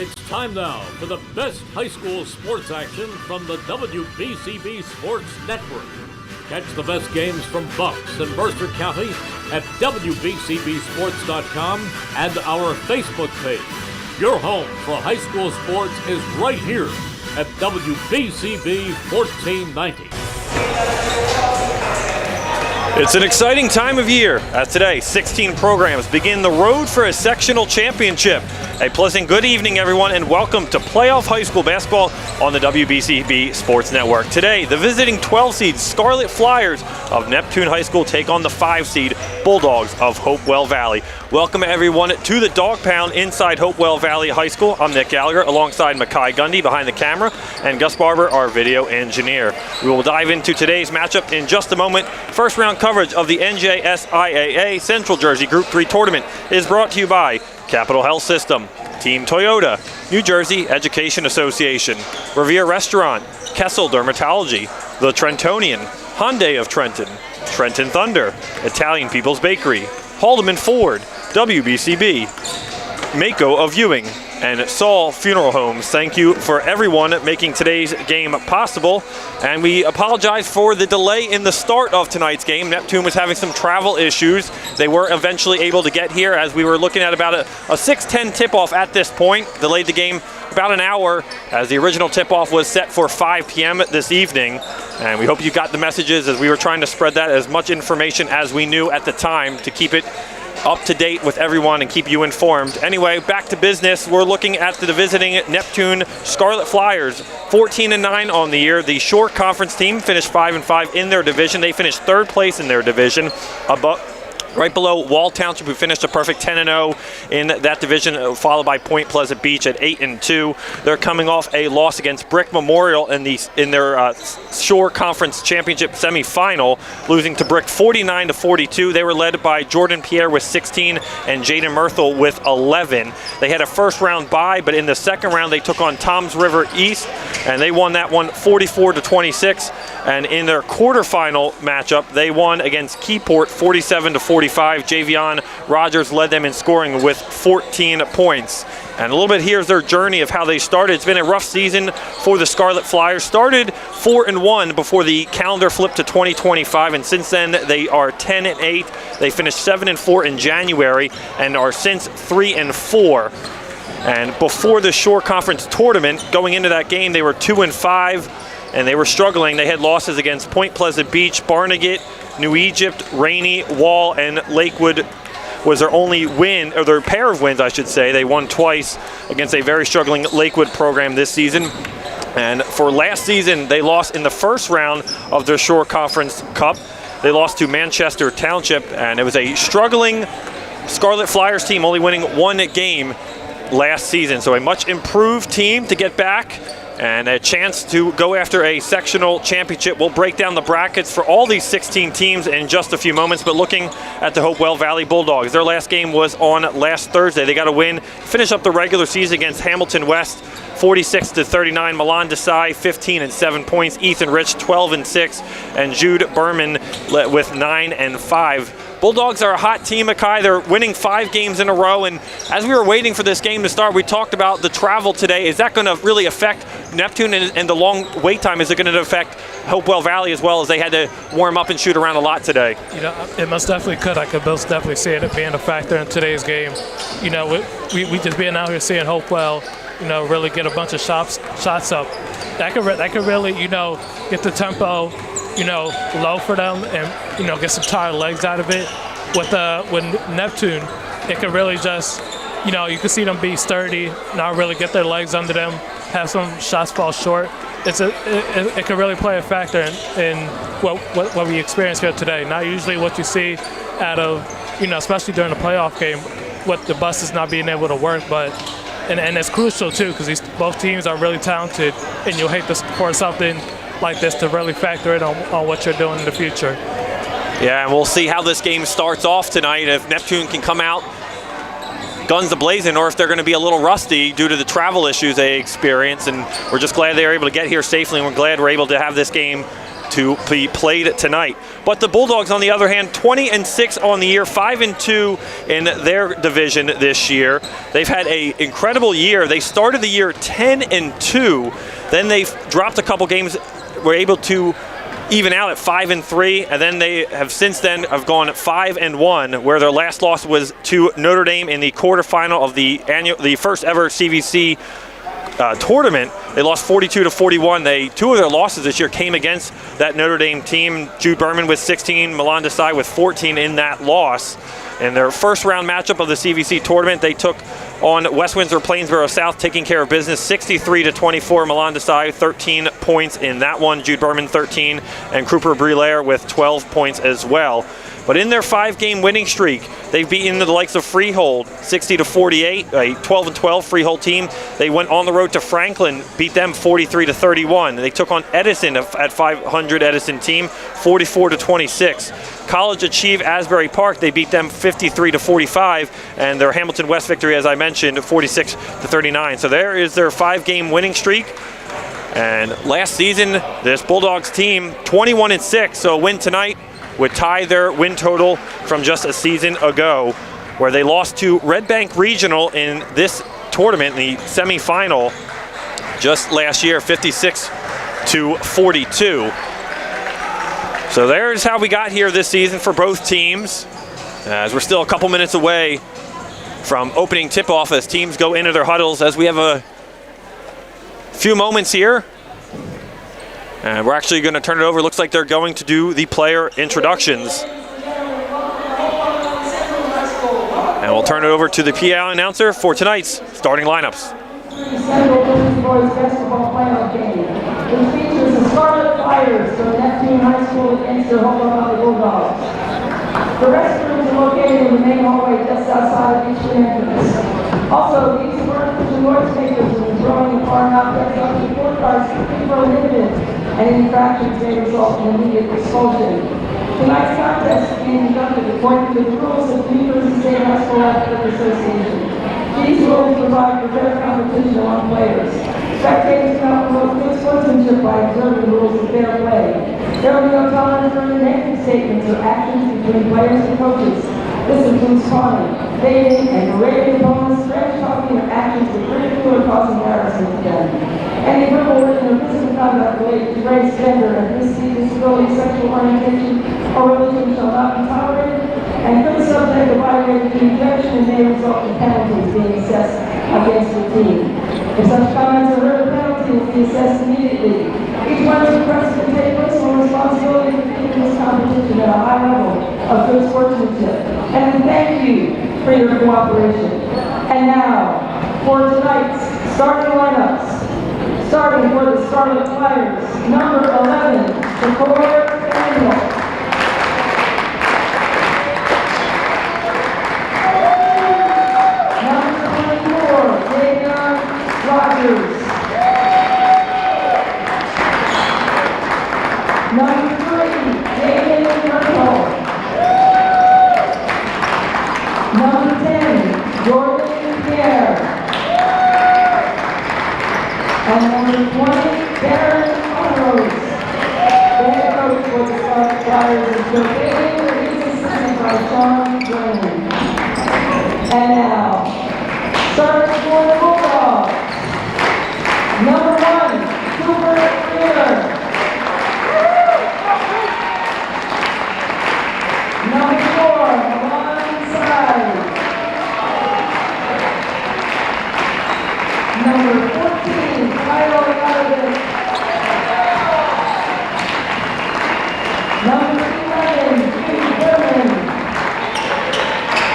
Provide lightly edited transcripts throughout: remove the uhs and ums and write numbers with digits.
It's time now for the best high school sports action from the WBCB Sports Network. Catch the best games from Bucks and Mercer County at WBCBSports.com and our Facebook page. Your home for high school sports is right here at WBCB 1490. It's an exciting time of year as today 16 programs begin the road for a sectional championship. A pleasant good evening, everyone, and welcome to playoff high school basketball on the WBCB Sports Network. Today, the visiting 12-seed Scarlet Fliers of Neptune High School take on the 5-seed Bulldogs of Hopewell Valley. Welcome, everyone, to the Dog Pound inside Hopewell Valley High School. I'm Nick Gallagher, alongside Makai Gundy behind the camera, and Gus Barber, our video engineer. We will dive into today's matchup in just a moment. First round coverage of the NJSIAA Central Jersey Group 3 tournament is brought to you by Capital Health System, Team Toyota, New Jersey Education Association, Revere Restaurant, Kessel Dermatology, The Trentonian, Hyundai of Trenton, Trenton Thunder, Italian People's Bakery, Haldeman Ford, WBCB, Mako of Ewing, and Saul Funeral Homes. Thank you for everyone making today's game possible. And we apologize for the delay in the start of tonight's game. Neptune was having some travel issues. They were eventually able to get here as we were looking at about a 6:10 tip-off at this point. Delayed the game about an hour as the original tip-off was set for 5 p.m. this evening. And we hope you got the messages as we were trying to spread that as much information as we knew at the time to keep it up to date with everyone and keep you informed. Anyway, back to business. We're looking at the visiting Neptune Scarlet Fliers, 14-9 on the year. The Shore Conference team finished 5-5 in their division. They finished 3rd place in their division, right below Wall Township, who finished a perfect 10-0 in that division, followed by Point Pleasant Beach at 8-2. They're coming off a loss against Brick Memorial in their Shore Conference Championship semifinal, losing to Brick 49-42. They were led by Jordan Pierre with 16 and Jaden Myrtle with 11. They had a first-round bye, but in the second round they took on Toms River East, and they won that one 44-26. And in their quarterfinal matchup, they won against Keyport 47-45. Javion Rogers led them in scoring with 14 points. And a little bit here's their journey of how they started. It's been a rough season for the Scarlet Fliers. Started 4-1 before the calendar flipped to 2025, and since then they are 10-8. They finished 7-4 in January and are since 3-4. And before the Shore Conference tournament, going into that game, they were 2-5. And they were struggling. They had losses against Point Pleasant Beach, Barnegat, New Egypt, Rainey, Wall, and Lakewood was their only win, or their pair of wins, I should say. They won twice against a very struggling Lakewood program this season. And for last season, they lost in the first round of their Shore Conference Cup. They lost to Manchester Township, and it was a struggling Scarlet Fliers team, only winning 1 game last season. So a much improved team to get back, and a chance to go after a sectional championship. We'll break down the brackets for all these 16 teams in just a few moments, but looking at the Hopewell Valley Bulldogs. Their last game was on last Thursday. They got a win, finish up the regular season against Hamilton West, 46-39. Milan Desai, 15-7 points. Ethan Rich, 12-6. And Jude Berman with 9-5. Bulldogs are a hot team, Makai. They're winning 5 games in a row, and as we were waiting for this game to start, we talked about the travel today. Is that going to really affect Neptune and the long wait time? Is it going to affect Hopewell Valley as well, as they had to warm up and shoot around a lot today? You know, it most definitely could. I could most definitely see it being a factor in today's game. You know, we just being out here seeing Hopewell, you know, really get a bunch of shots up. That could really, you know, get the tempo, you know, low for them, and, you know, get some tired legs out of it. With Neptune, it could really just, you know, you can see them be sturdy, not really get their legs under them, have some shots fall short. It could really play a factor in what we experience here today. Not usually what you see out of, you know, especially during the playoff game, what the bus is not being able to work, but and it's crucial too, because both teams are really talented, and you'll hate for something like this to really factor in on what you're doing in the future. Yeah, and we'll see how this game starts off tonight. If Neptune can come out guns a-blazing, or if they're going to be a little rusty due to the travel issues they experience. And we're just glad they were able to get here safely, and we're glad we're able to have this game to be played tonight. But the Bulldogs, on the other hand, 20-6 on the year, 5-2 in their division this year. They've had an incredible year. They started the year 10-2, then they dropped a couple games, were able to even out at 5-3, and then they have since then have gone 5-1, where their last loss was to Notre Dame in the quarterfinal of the first ever CVC tournament. They lost 42-41. Two of their losses this year came against that Notre Dame team. Jude Berman with 16, Milan Desai with 14 in that loss. In their first round matchup of the CVC tournament, they took on West Windsor Plainsboro South, taking care of business 63-24. Milan Desai 13 points in that one, Jude Berman 13, and Cooper Brulaire with 12 points as well. But in their 5-game winning streak, they've beaten the likes of Freehold 60-48, a 12-12 Freehold team. They went on the road to Franklin, beat them 43-31. They took on Edison at 500 Edison team, 44-26. College Achieve Asbury Park, they beat them 53-45, and their Hamilton West victory, as I mentioned, 46-39. So there is their 5-game winning streak. And last season, this Bulldogs team 21-6, so a win tonight would tie their win total from just a season ago, where they lost to Red Bank Regional in this tournament, in the semifinal, just last year, 56-42. So there's how we got here this season for both teams, as we're still a couple minutes away from opening tip-off as teams go into their huddles, as we have a few moments here. And we're actually going to turn it over. Looks like they're going to do the player introductions. And we'll turn it over to the PA announcer for tonight's starting lineups. Boys basketball playoff game, which features the Scarlet Fliers from Neptune High School against the Hopewell Bulldogs. The restrooms are located in the main hallway just outside of each entrance. Also, the use of artificial noisemakers and throwing the farm objects up to 4 cars strictly prohibited, and infractions may result in immediate expulsion. Tonight's contest is being conducted according to the rules of the New Jersey State High School Athletic Association. These rules provide for fair competition among players. Spectators can promote good sportsmanship by observing the rules of fair play. There will be no tolerance for negative statements or actions between players and coaches. This includes taunting, baiting, and berating opponents, trash talking, or actions that ridicule or cause embarrassment to them. Any verbal, written, or physical conduct related to race, gender, ethnicity, disability, sexual orientation, or religion shall not be tolerated, and could subject the violator to ejection and may result in penalties being assessed against the team. If such comments are heard, a penalty will be assessed immediately. Each one is requested to take personal responsibility for keeping this competition at a high level of good sportsmanship. And thank you for your cooperation. And now, for tonight's starting lineups. Starting for the Scarlet Fliers, number 11, Shakur Daniel. Number 24, Davion Rogers. Number 3, David Myrtle. Number 10, Jordan Pierre. And number 20, Darren Monrose. The head coach for the Scarlet Fliers is Joe Bailey, and he's assisted by Sean Brennan. And now, starting for the Bulldogs, number 1, Cooper Brulaire. Number 4, Milan Desai. Number 14, Kyle Gallagher. Number 11, Jude Berman.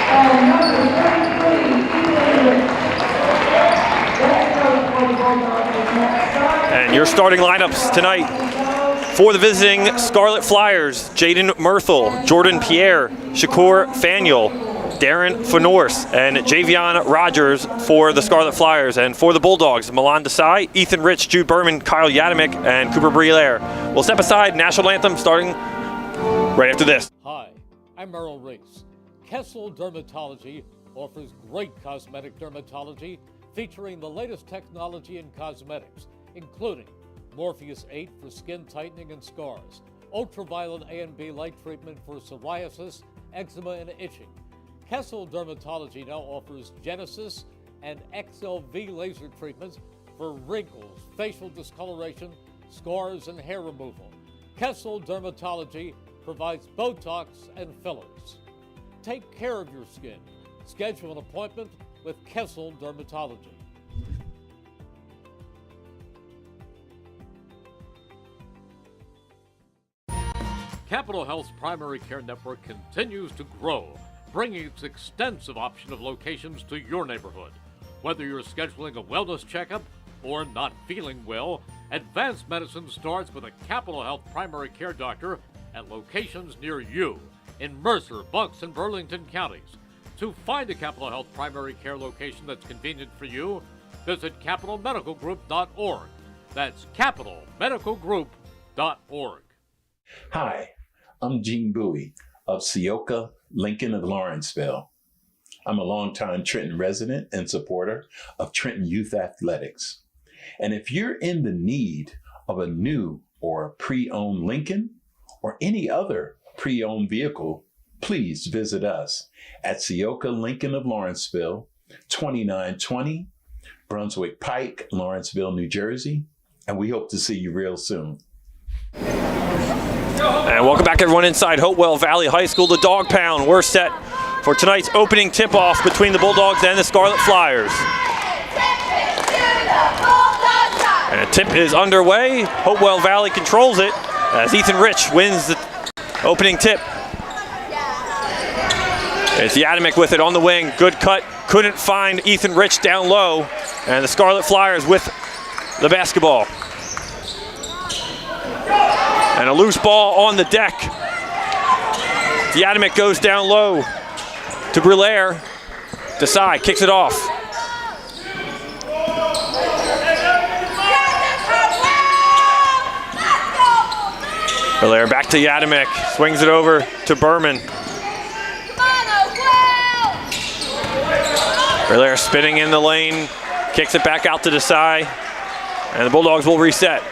And number 33, Ethan Rich. That's coach for the Bulldogs is next. And your starting lineups tonight for the visiting Scarlet Fliers: Jaden Myrtle, Jordan Pierre, Shakur Faniel, Darren Fenorse, and Javion Rogers for the Scarlet Fliers. And for the Bulldogs, Milan Desai, Ethan Rich, Jude Berman, Kyle Yadamick, and Cooper Brulaire. We'll step aside. National Anthem starting right after this. Hi, I'm Merrill Reese. Kessel Dermatology offers great cosmetic dermatology featuring the latest technology in cosmetics, including Morpheus 8 for skin tightening and scars, ultraviolet A and B light treatment for psoriasis, eczema, and itching. Kessel Dermatology now offers Genesis and XLV laser treatments for wrinkles, facial discoloration, scars, and hair removal. Kessel Dermatology provides Botox and fillers. Take care of your skin. Schedule an appointment with Kessel Dermatology. Capital Health's primary care network continues to grow, bringing its extensive option of locations to your neighborhood. Whether you're scheduling a wellness checkup or not feeling well, advanced medicine starts with a Capital Health primary care doctor at locations near you in Mercer, Bucks, and Burlington counties. To find a Capital Health primary care location that's convenient for you, visit capitalmedicalgroup.org. That's capitalmedicalgroup.org. Hi, I'm Gene Bowie of SIAA Lincoln of Lawrenceville. I'm a longtime Trenton resident and supporter of Trenton Youth Athletics. And if you're in the need of a new or pre-owned Lincoln or any other pre-owned vehicle, please visit us at SIAA Lincoln of Lawrenceville, 2920 Brunswick Pike, Lawrenceville, New Jersey. And we hope to see you real soon. And welcome back, everyone, inside Hopewell Valley High School, the Dog Pound. We're set for tonight's opening tip-off between the Bulldogs and the Scarlet Fliers. And a tip is underway. Hopewell Valley controls it as Ethan Rich wins the opening tip. It's Yadamick with it on the wing. Good cut. Couldn't find Ethan Rich down low. And the Scarlet Fliers with the basketball. And a loose ball on the deck. Yadamick goes down low to Brulaire. Desai kicks it off. Brulaire back to Yadamick. Swings it over to Berman. Brulaire spinning in the lane. Kicks it back out to Desai. And the Bulldogs will reset.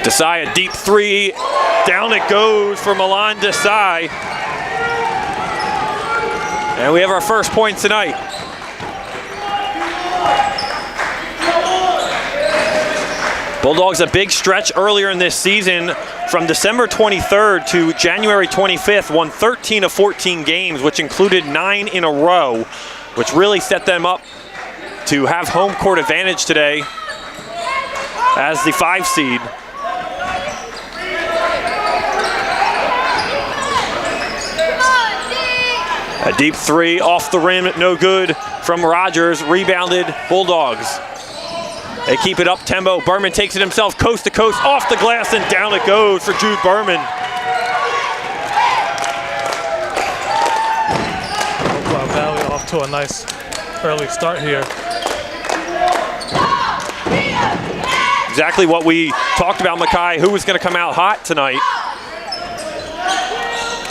Desai, a deep three. Down it goes for Milan Desai. And we have our first point tonight. Bulldogs a big stretch earlier in this season. From December 23rd to January 25th, won 13 of 14 games, which included 9 in a row, which really set them up to have home court advantage today as the 5 seed. A deep three off the rim, no good from Rogers, rebounded Bulldogs. They keep it up tempo. Berman takes it himself coast to coast, off the glass, and down it goes for Jude Berman. Hopewell Valley off to a nice early start here. Exactly what we talked about, Mackay, who was going to come out hot tonight.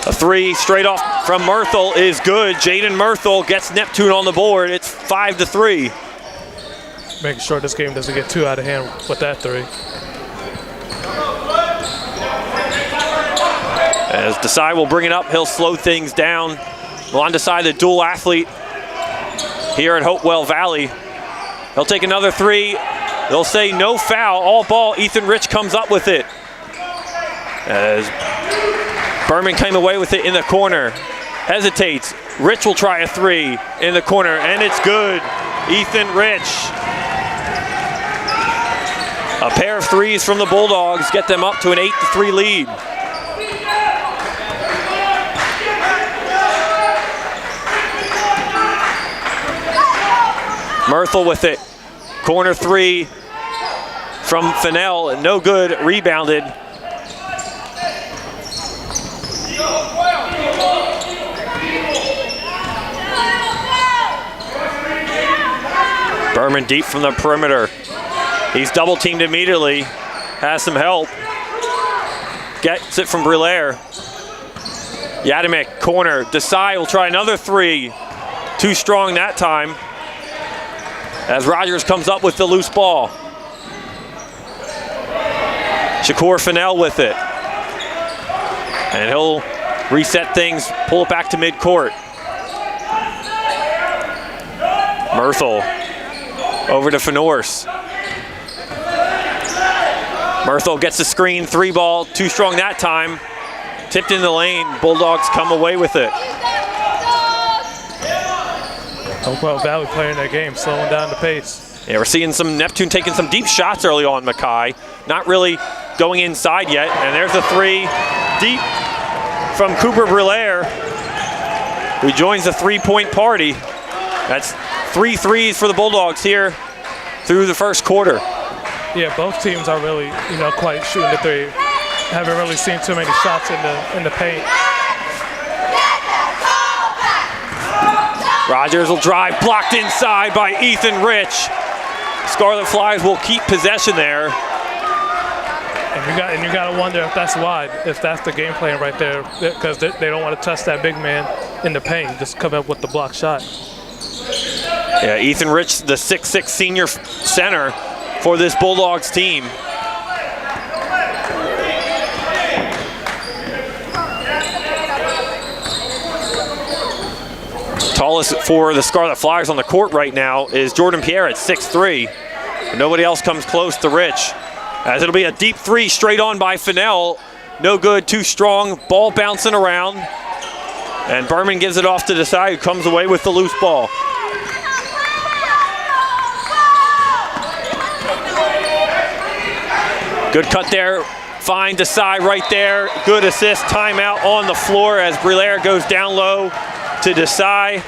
A three straight off from Myrtle is good. Jaden Myrtle gets Neptune on the board. It's 5-3. Making sure this game doesn't get too out of hand with that three. As Desai will bring it up, he'll slow things down. Milan Desai, the dual athlete here at Hopewell Valley. He'll take another three. They'll say no foul, all ball. Ethan Rich comes up with it. As Berman came away with it in the corner. Hesitates. Rich will try a three in the corner, and it's good. Ethan Rich. A pair of threes from the Bulldogs get them up to an 8-3 lead. Myrtle with it. Corner three from Fennell, no good, rebounded. Berman deep from the perimeter. He's double teamed immediately, has some help. Gets it from Brulaire. Yadamick, corner. Desai will try another three. Too strong that time. as Rogers comes up with the loose ball. Shakur Fennell with it. And he'll reset things, pull it back to midcourt. Myrtle over to Fenors. Myrtle gets the screen, 3-ball, too strong that time. Tipped in the lane, Bulldogs come away with it. Hopewell Valley playing their game, slowing down the pace. Yeah, we're seeing some Neptune taking some deep shots early on, Mackay. Not really going inside yet, and there's a 3 deep from Cooper Brillaire, who joins the 3-point party. That's 3 threes for the Bulldogs here through the first quarter. Yeah, both teams are really, quite shooting the 3. Haven't really seen too many shots in the paint. Rogers will drive, blocked inside by Ethan Rich. Scarlet Fliers will keep possession there. And you got to wonder if that's wide, if that's the game plan right there, because they don't want to touch that big man in the paint, just come up with the block shot. Yeah, Ethan Rich, the 6'6" senior center for this Bulldogs team. Tallest for the Scarlet Fliers on the court right now is Jordan Pierre at 6'3". Nobody else comes close to Rich. As it'll be a deep 3 straight on by Fennell. No good, too strong, ball bouncing around. And Berman gives it off to Desai, who comes away with the loose ball. Good cut there, fine Desai right there. Good assist, timeout on the floor as Brillaire goes down low to Desai.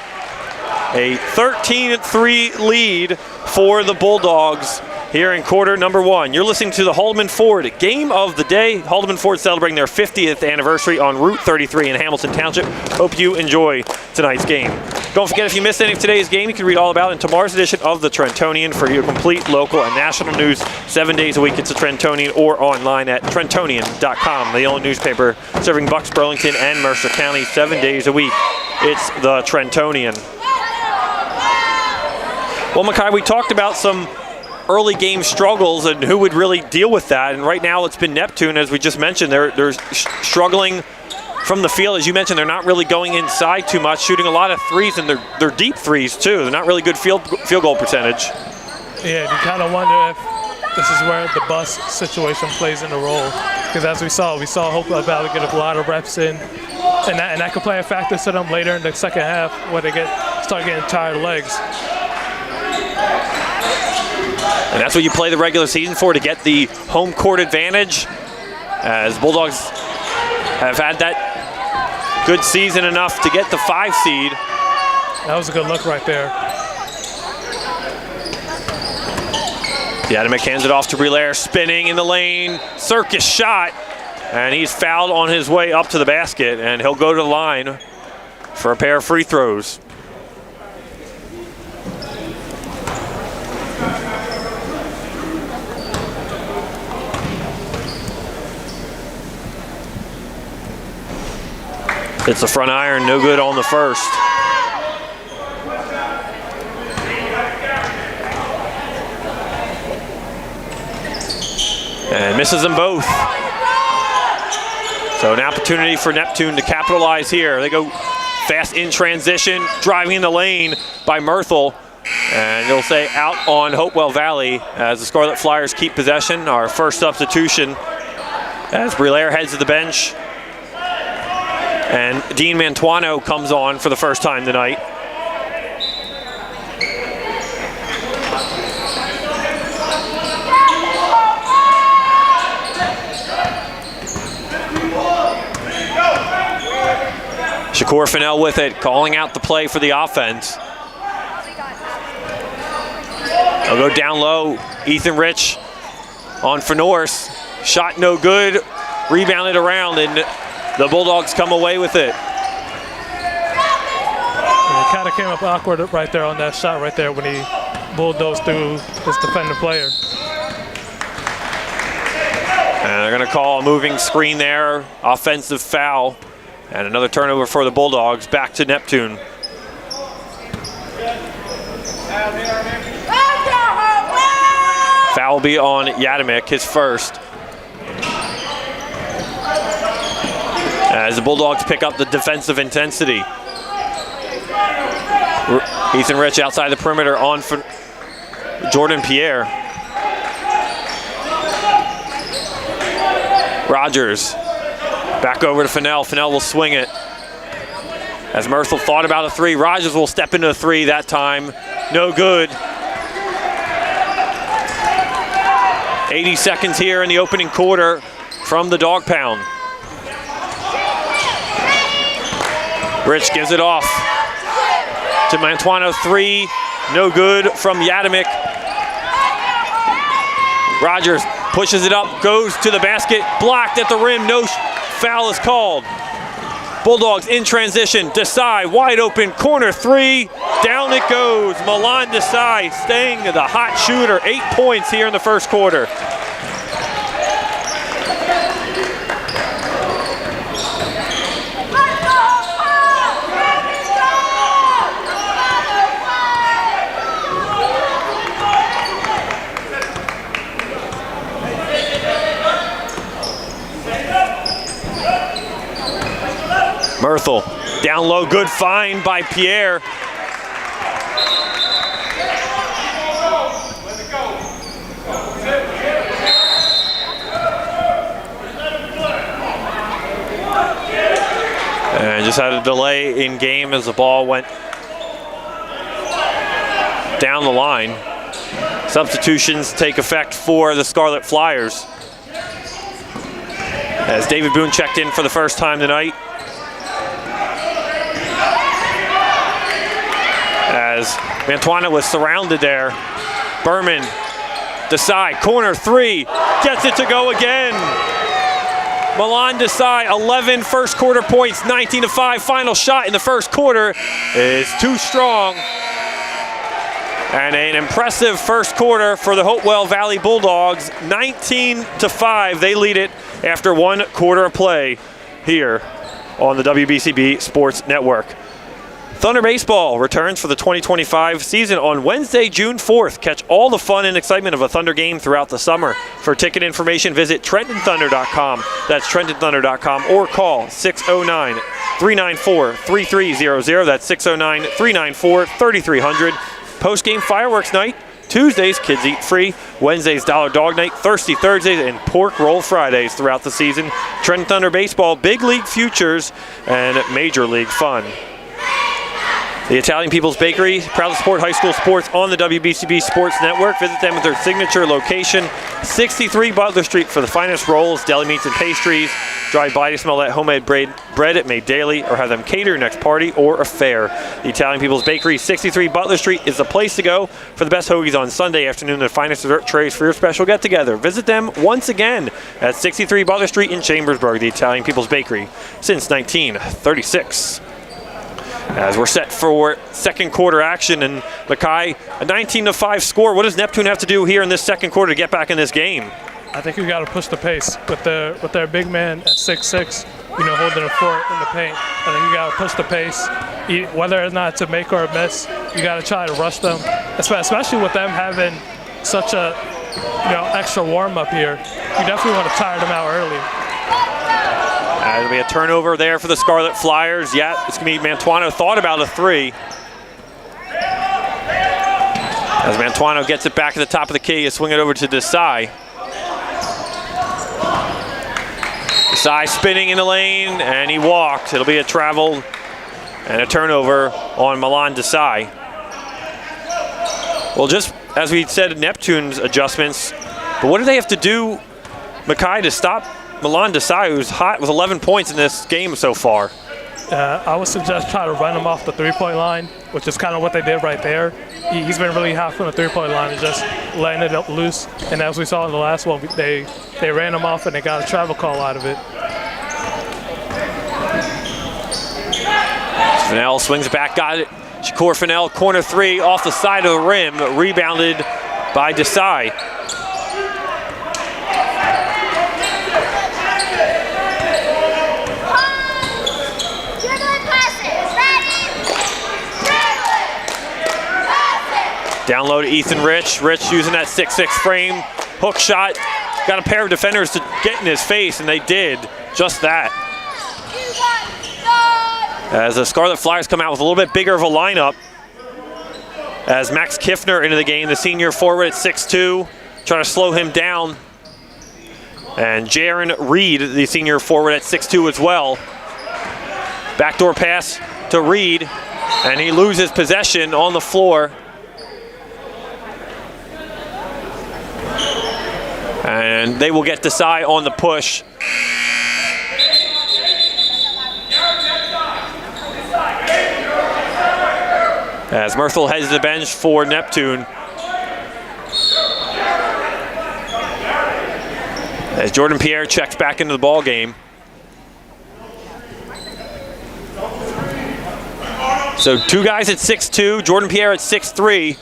A 13-3 lead for the Bulldogs here in quarter number 1. You're listening to the Haldeman Ford Game of the Day. Haldeman Ford celebrating their 50th anniversary on Route 33 in Hamilton Township. Hope you enjoy tonight's game. Don't forget, if you missed any of today's game, you can read all about it in tomorrow's edition of the Trentonian. For your complete local and national news 7 days a week, it's the Trentonian, or online at trentonian.com. The only newspaper serving Bucks, Burlington, and Mercer County 7 days a week. It's the Trentonian. Well, Mackay, we talked about some early game struggles and who would really deal with that. And right now it's been Neptune, as we just mentioned. They're struggling from the field. As you mentioned, they're not really going inside too much, shooting a lot of threes, and they're deep threes too. They're not really good field goal percentage. Yeah, you kind of wonder if this is where the bus situation plays in a role. Because as we saw Hopewell Valley get a lot of reps in, and that could play a factor to them later in the second half where they start getting tired legs. And that's what you play the regular season for, to get the home court advantage. As Bulldogs have had that good season enough to get the 5 seed. That was a good look right there. Yadimick hands it off to Brillaire, spinning in the lane, circus shot, and he's fouled on his way up to the basket, and he'll go to the line for a pair of free throws. It's a front iron, no good on the first. And misses them both. So an opportunity for Neptune to capitalize here. They go fast in transition, driving in the lane by Myrtle. And it'll say out on Hopewell Valley as the Scarlet Fliers keep possession. Our first substitution as Brillaire heads to the bench. And Dean Mantuano comes on for the first time tonight. Shakur Fennell with it, calling out the play for the offense. They'll go down low. Ethan Rich on Fenors. Shot no good. Rebounded around, and the Bulldogs come away with it. It kind of came up awkward right there on that shot right there when he bulldozed through his defending player. And they're going to call a moving screen there, offensive foul, and another turnover for the Bulldogs. Back to Neptune. Foul will be on Yadamick, his first. As the Bulldogs pick up the defensive intensity. Ethan Rich outside the perimeter on for Jordan Pierre. Rogers back over to Fennell. Fennell will swing it. As Merthel thought about a three, Rogers will step into a three that time. No good. 80 seconds here in the opening quarter from the Dog Pound. Rich gives it off to Mantuano, three, no good from Yadamick. Rogers pushes it up, goes to the basket, blocked at the rim, no foul is called. Bulldogs in transition, Desai wide open, corner three, down it goes. Milan Desai staying the hot shooter, 8 points here in the first quarter. Merthel, down low, good find by Pierre. And just had a delay in game as the ball went down the line. Substitutions take effect for the Scarlet Fliers. As David Boone checked in for the first time tonight. As Mantuano was surrounded there. Berman, Desai, corner three, gets it to go again. Milan Desai, 11 first quarter points, 19-5. Final shot in the first quarter is too strong. And an impressive first quarter for the Hopewell Valley Bulldogs, 19-5. They lead it after 1 quarter of play here on the WBCB Sports Network. Thunder Baseball returns for the 2025 season on Wednesday, June 4th. Catch all the fun and excitement of a Thunder game throughout the summer. For ticket information, visit TrentonThunder.com. That's TrentonThunder.com, or call 609-394-3300. That's 609-394-3300. Post-game fireworks night. Tuesdays, kids eat free. Wednesdays, Dollar Dog Night. Thirsty Thursdays and Pork Roll Fridays throughout the season. Trenton Thunder Baseball, big league futures, and major league fun. The Italian People's Bakery, proud to support high school sports on the WBCB Sports Network. Visit them at their signature location, 63 Butler Street, for the finest rolls, deli meats, and pastries. Drive by to smell that homemade bread made daily, or have them cater your next party or affair. The Italian People's Bakery, 63 Butler Street, is the place to go for the best hoagies on Sunday afternoon, the finest dessert trays for your special get-together. Visit them once again at 63 Butler Street in Chambersburg, the Italian People's Bakery, since 1936. As we're set for second quarter action, and Mackay, a 19-5 score. What does Neptune have to do here in this second quarter to get back in this game? I think we got to push the pace with their big man at 6'6", holding a fort in the paint. I think you got to push the pace, whether or not to make or miss. You got to try to rush them, especially with them having such a extra warm up here. You definitely want to tire them out early. There'll be a turnover there for the Scarlet Fliers. Yeah, it's going to be Mantuano. Thought about a three. As Mantuano gets it back at the top of the key, you swing it over to Desai. Desai spinning in the lane, and he walked. It'll be a travel and a turnover on Milan Desai. Well, just as we said, Neptune's adjustments, but what do they have to do, Mackay, to stop Milan Desai, who's hot with 11 points in this game so far? I would suggest try to run him off the three-point line, which is kind of what they did right there. He's been really hot from the three-point line and just letting it up loose. And as we saw in the last one, they ran him off and they got a travel call out of it. Fennell swings back, got it. Shakur Fennell, corner three, off the side of the rim, rebounded by Desai. Down low to Ethan Rich. Rich using that 6'6" frame. Hook shot. Got a pair of defenders to get in his face, and they did just that. As the Scarlet Flyers come out with a little bit bigger of a lineup. As Max Kiffner into the game, the senior forward at 6'2", trying to slow him down. And Jaron Reed, the senior forward at 6'2" as well. Backdoor pass to Reed, and he loses possession on the floor. And they will get Desai on the push. As Murthel heads to the bench for Neptune. As Jordan Pierre checks back into the ball game. So two guys at 6'2", Jordan Pierre at 6'3",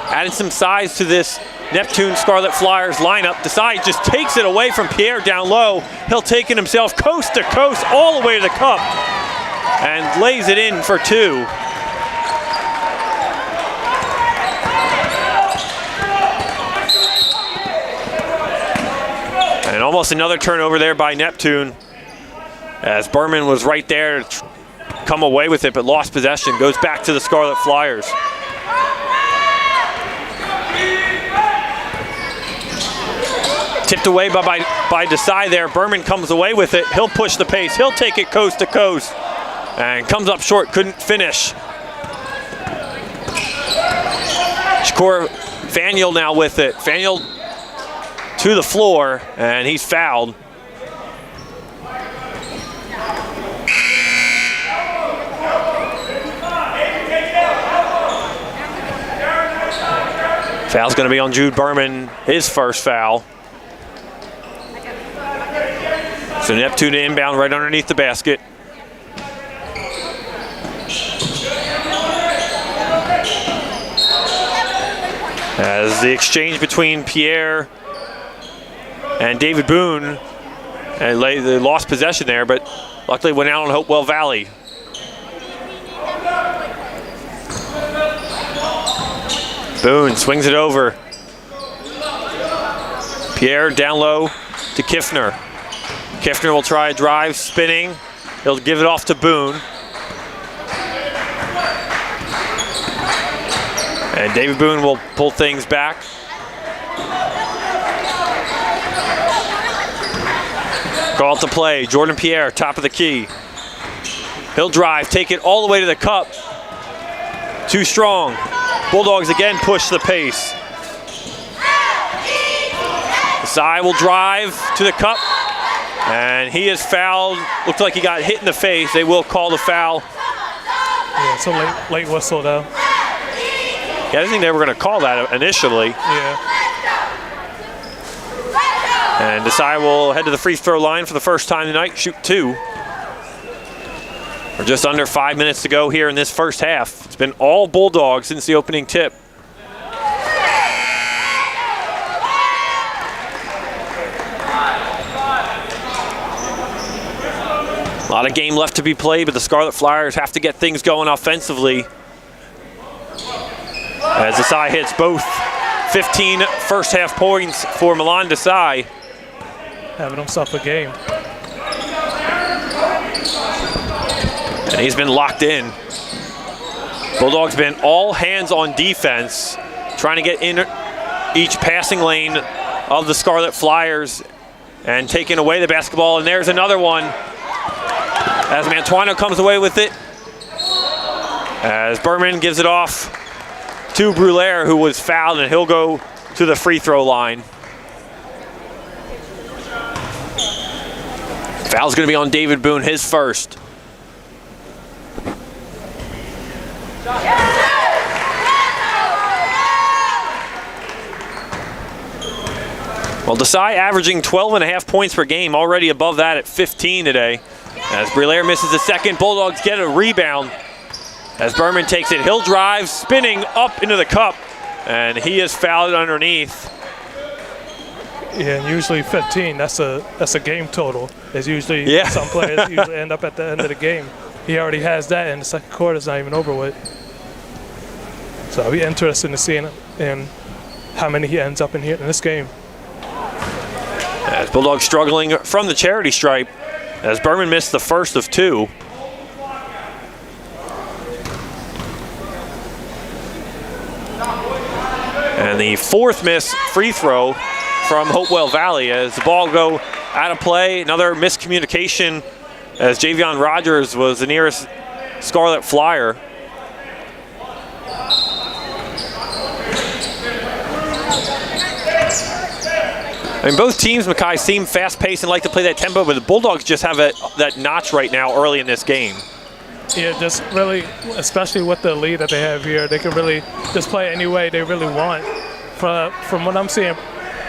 added some size to this Neptune Scarlet Flyers lineup. Desai just takes it away from Pierre down low. He'll take it himself coast to coast all the way to the cup and lays it in for two. And almost another turnover there by Neptune, as Berman was right there to come away with it, but lost possession. Goes back to the Scarlet Flyers. Tipped away by Desai there. Berman comes away with it. He'll push the pace. He'll take it coast to coast. And comes up short, couldn't finish. Shakur Faniel now with it. Faniel to the floor, and he's fouled. Foul's going to be on Jude Berman, his first foul. So Neptune inbound right underneath the basket. As the exchange between Pierre and David Boone, and they lost possession there, but luckily went out on Hopewell Valley. Boone swings it over. Pierre down low to Kiffner. Kiffner will try a drive, spinning. He'll give it off to Boone. And David Boone will pull things back. Call it to play. Jordan Pierre, top of the key. He'll drive, take it all the way to the cup. Too strong. Bulldogs again push the pace. Desai will drive to the cup, and he is fouled. Looked like he got hit in the face. They will call the foul. Yeah, it's a late whistle though. Yeah, I didn't think they were going to call that initially. Yeah. And Desai will head to the free throw line for the first time tonight, shoot two. We're just under 5 minutes to go here in this first half. It's been all Bulldogs since the opening tip. A lot of game left to be played, but the Scarlet Flyers have to get things going offensively. As Desai hits both 15 first half points for Milan Desai. Having himself a game. And he's been locked in. Bulldogs been all hands on defense, trying to get in each passing lane of the Scarlet Flyers and taking away the basketball. And there's another one as Mantuano comes away with it. As Berman gives it off to Brulaire, who was fouled, and he'll go to the free throw line. Foul's going to be on David Boone, his first. Well, Desai averaging 12.5 points per game, already above that at 15 today. As Brulaire misses the second, Bulldogs get a rebound. As Berman takes it, he'll drive, spinning up into the cup, and he is fouled underneath. Yeah, and usually 15, that's a game total. It's usually some players usually end up at the end of the game. He already has that, and the second quarter's not even over with. So I'll be interested in seeing and how many he ends up in here in this game. As Bulldogs struggling from the charity stripe, as Berman missed the first of two. And the fourth miss free throw from Hopewell Valley as the ball go out of play. Another miscommunication as Javion Rogers was the nearest Scarlet Flyer. I mean, both teams, Mackay, seem fast-paced and like to play that tempo, but the Bulldogs just have that notch right now early in this game. Yeah, just really, especially with the lead that they have here, they can really just play any way they really want. From what I'm seeing,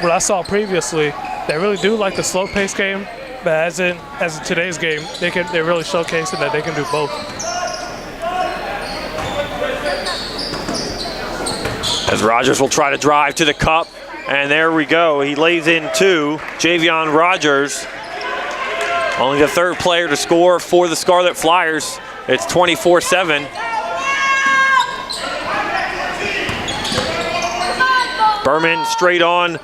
what I saw previously, they really do like the slow-paced game, but as in today's game, they're really showcasing that they can do both. As Rogers will try to drive to the cup, and there we go. He lays in two. Javion Rogers, only the third player to score for the Scarlet Flyers. It's 24-7. Berman straight on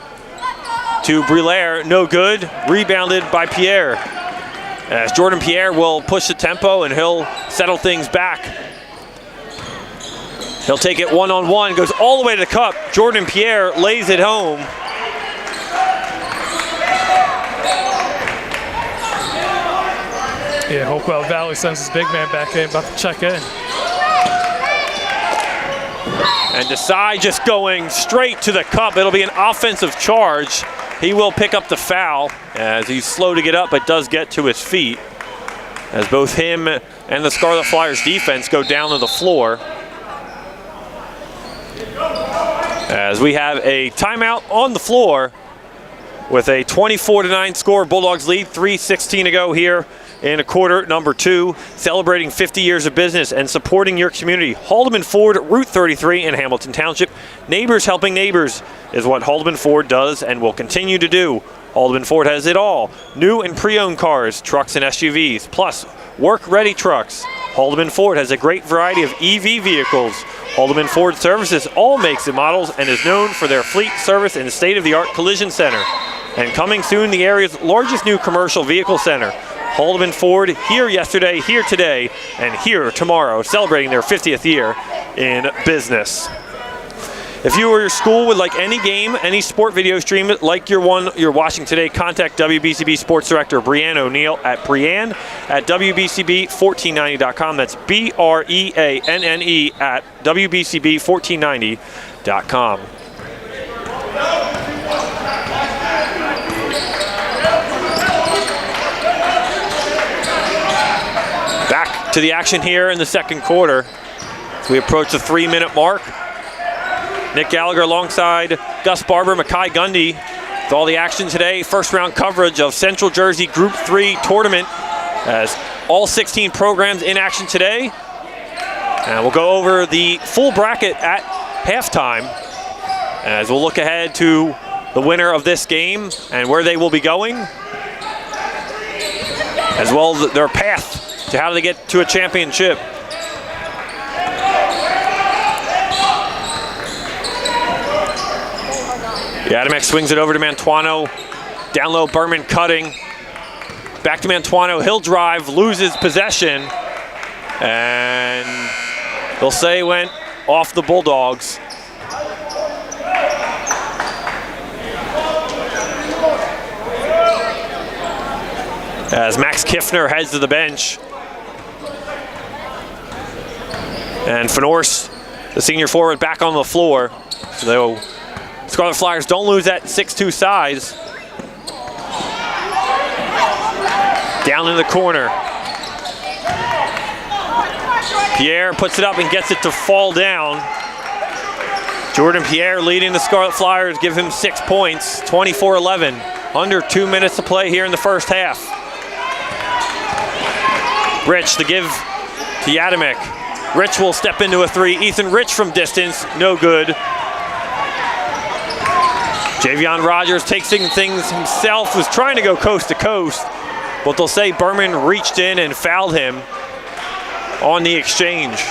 to Brulaire, no good. Rebounded by Pierre. As Jordan Pierre will push the tempo and he'll settle things back. He'll take it one-on-one, goes all the way to the cup. Jordan Pierre lays it home. Yeah, Hopewell Valley sends his big man back in, about to check in. And Desai just going straight to the cup. It'll be an offensive charge. He will pick up the foul as he's slow to get up, but does get to his feet. As both him and the Scarlet Flyers defense go down to the floor. As we have a timeout on the floor with a 24-9 score. Bulldogs lead, 3:16 to go here in a quarter number two, celebrating 50 years of business and supporting your community. Haldeman Ford, Route 33 in Hamilton Township. Neighbors helping neighbors is what Haldeman Ford does and will continue to do. Haldeman Ford has it all. New and pre-owned cars, trucks and SUVs, plus work-ready trucks. Haldeman Ford has a great variety of EV vehicles. Haldeman Ford services all makes and models and is known for their fleet service and state-of-the-art collision center. And coming soon, the area's largest new commercial vehicle center. Haldeman Ford, here yesterday, here today, and here tomorrow, celebrating their 50th year in business. If you or your school would like any game, any sport video stream like your one you're watching today, contact WBCB Sports Director Breanne O'Neill at Breanne@WBCB1490.com. That's BREANNE at WBCB1490.com. Back to the action here in the second quarter. As we approach the 3-minute mark. Nick Gallagher alongside Gus Barber, Mackay Gundy with all the action today. First round coverage of Central Jersey Group 3 tournament as all 16 programs in action today. And we'll go over the full bracket at halftime as we'll look ahead to the winner of this game and where they will be going, as well as their path to how they get to a championship. Adamek swings it over to Mantuano. Down low, Berman cutting. Back to Mantuano. He'll drive, loses possession. And they'll say went off the Bulldogs. As Max Kiffner heads to the bench. And Fenorse, the senior forward, back on the floor. So Scarlet Flyers don't lose that 6'2" size. Down in the corner. Pierre puts it up and gets it to fall down. Jordan Pierre leading the Scarlet Flyers, give him 6 points, 24-11. Under 2 minutes to play here in the first half. Rich to give to Adamek. Rich will step into a three. Ethan Rich from distance, no good. Javion Rogers takes things himself, was trying to go coast to coast, but they'll say Berman reached in and fouled him on the exchange.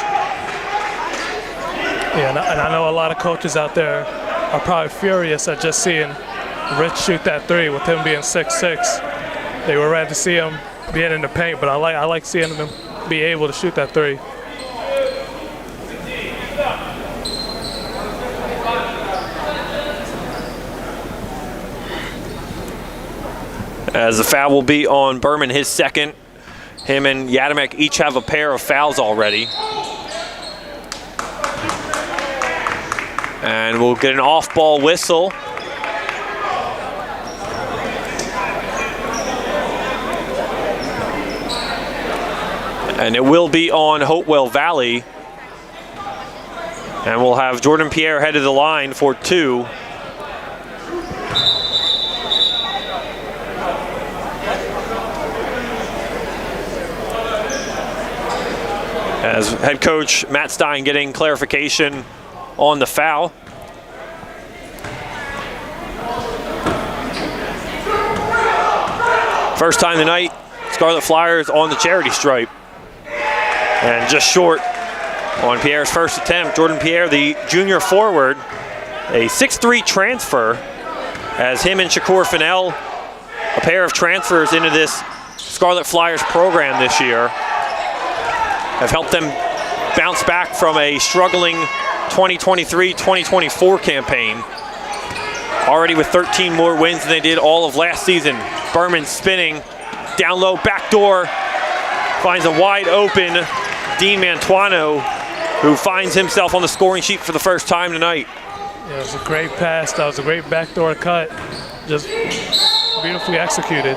Yeah, and I know a lot of coaches out there are probably furious at just seeing Rich shoot that three with him being 6'6". They were ready to see him being in the paint, but I like seeing him be able to shoot that three. As the foul will be on Berman, his second. Him and Yadamek each have a pair of fouls already. And we'll get an off-ball whistle. And it will be on Hopewell Valley. And we'll have Jordan Pierre head to the line for two. As head coach Matt Stein getting clarification on the foul. First time tonight, Scarlet Flyers on the charity stripe. And just short on Pierre's first attempt. Jordan Pierre, the junior forward, a 6'3" transfer, as him and Shakur Fennell, a pair of transfers into this Scarlet Flyers program this year, have helped them bounce back from a struggling 2023-2024 campaign. Already with 13 more wins than they did all of last season. Berman spinning, down low, backdoor, finds a wide open Dean Mantuano, who finds himself on the scoring sheet for the first time tonight. Yeah, it was a great pass. That was a great backdoor cut. Just beautifully executed.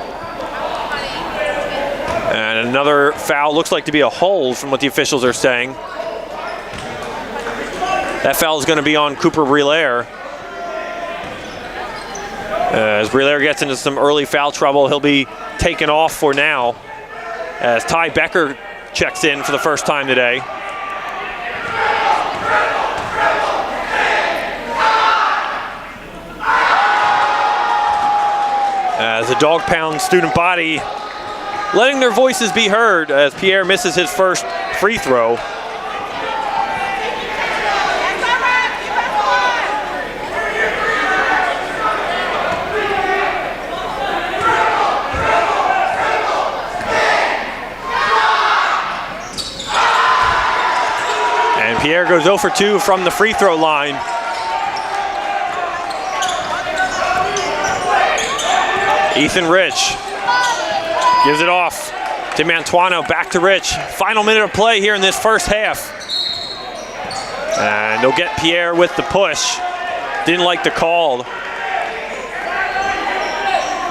And another foul, looks like to be a hold from what the officials are saying. That foul is going to be on Cooper Brelaire. As Brelaire gets into some early foul trouble, he'll be taken off for now. As Ty Becker checks in for the first time today. As the dog pound student body letting their voices be heard as Pierre misses his first free throw. And Pierre goes 0 for 2 from the free throw line. Ethan Rich gives it off to Mantuano, back to Rich. Final minute of play here in this first half. And they'll get Pierre with the push. Didn't like the call.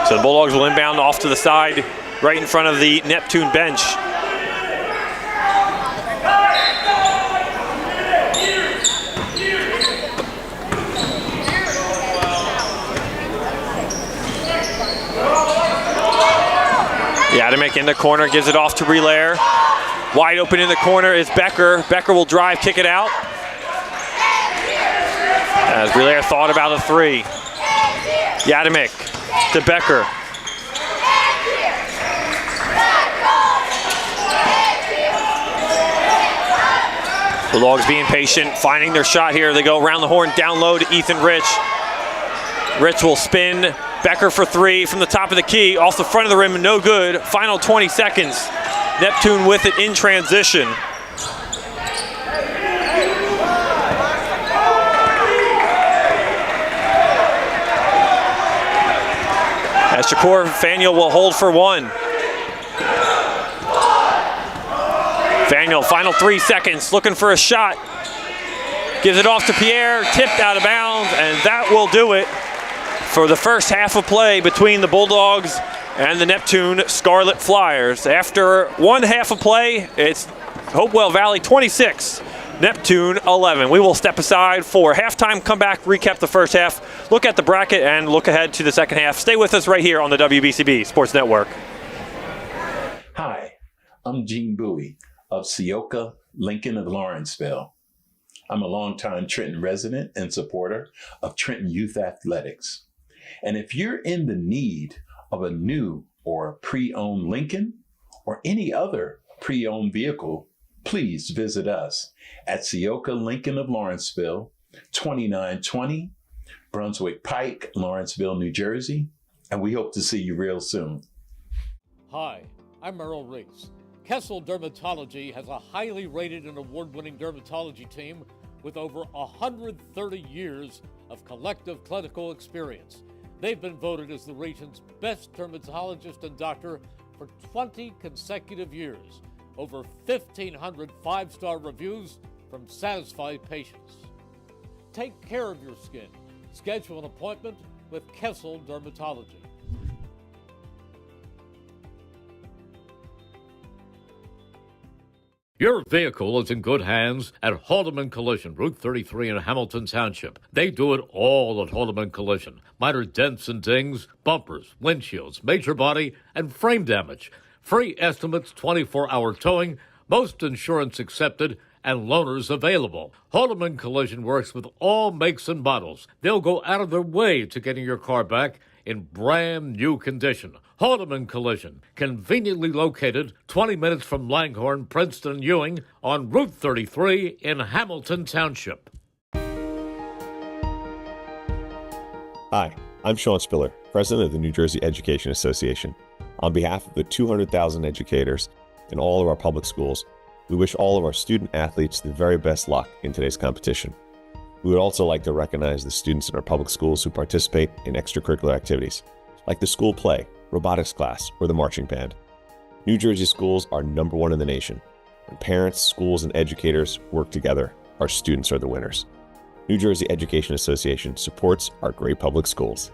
So the Bulldogs will inbound off to the side, right in front of the Neptune bench. Yadamek in the corner, gives it off to Brelaire. Wide open in the corner is Becker. Becker will drive, kick it out. As Brelaire thought about a three. Yadamek to Becker. Bulldogs being patient, finding their shot here. They go around the horn, down low to Ethan Rich. Rich will spin. Becker for three from the top of the key, off the front of the rim, no good. Final 20 seconds. Neptune with it in transition. As Shakur Faniel will hold for one. Faniel, final 3 seconds, looking for a shot. Gives it off to Pierre, tipped out of bounds, and that will do it for the first half of play between the Bulldogs and the Neptune Scarlet Flyers. After one half of play, it's Hopewell Valley 26, Neptune 11. We will step aside for halftime, come back, recap the first half, look at the bracket, and look ahead to the second half. Stay with us right here on the WBCB Sports Network. Hi, I'm Gene Bowie of SIAA, Lincoln of Lawrenceville. I'm a longtime Trenton resident and supporter of Trenton Youth Athletics. And if you're in the need of a new or pre-owned Lincoln or any other pre-owned vehicle please visit us at SIAA Lincoln of Lawrenceville, 2920 Brunswick Pike, Lawrenceville, New Jersey, and we hope to see you real soon. Hi, I'm Merrill Reese. Kessel Dermatology has a highly rated and award-winning dermatology team with over 130 years of collective clinical experience. They've been voted as the region's best dermatologist and doctor for 20 consecutive years. Over 1,500 five-star reviews from satisfied patients. Take care of your skin. Schedule an appointment with Kessel Dermatology. Your vehicle is in good hands at Haldeman Collision, Route 33 in Hamilton Township. They do it all at Haldeman Collision. Minor dents and dings, bumpers, windshields, major body, and frame damage. Free estimates, 24-hour towing, most insurance accepted, and loaners available. Haldeman Collision works with all makes and models. They'll go out of their way to getting your car back in brand new condition. Haldeman Collision, conveniently located 20 minutes from Langhorne, Princeton, and Ewing on Route 33 in Hamilton Township. Hi, I'm Sean Spiller, President of the New Jersey Education Association. On behalf of the 200,000 educators in all of our public schools, we wish all of our student athletes the very best luck in today's competition. We would also like to recognize the students in our public schools who participate in extracurricular activities, like the school play, robotics class, or the marching band. New Jersey schools are #1 in the nation. When parents, schools, and educators work together, our students are the winners. New Jersey Education Association supports our great public schools.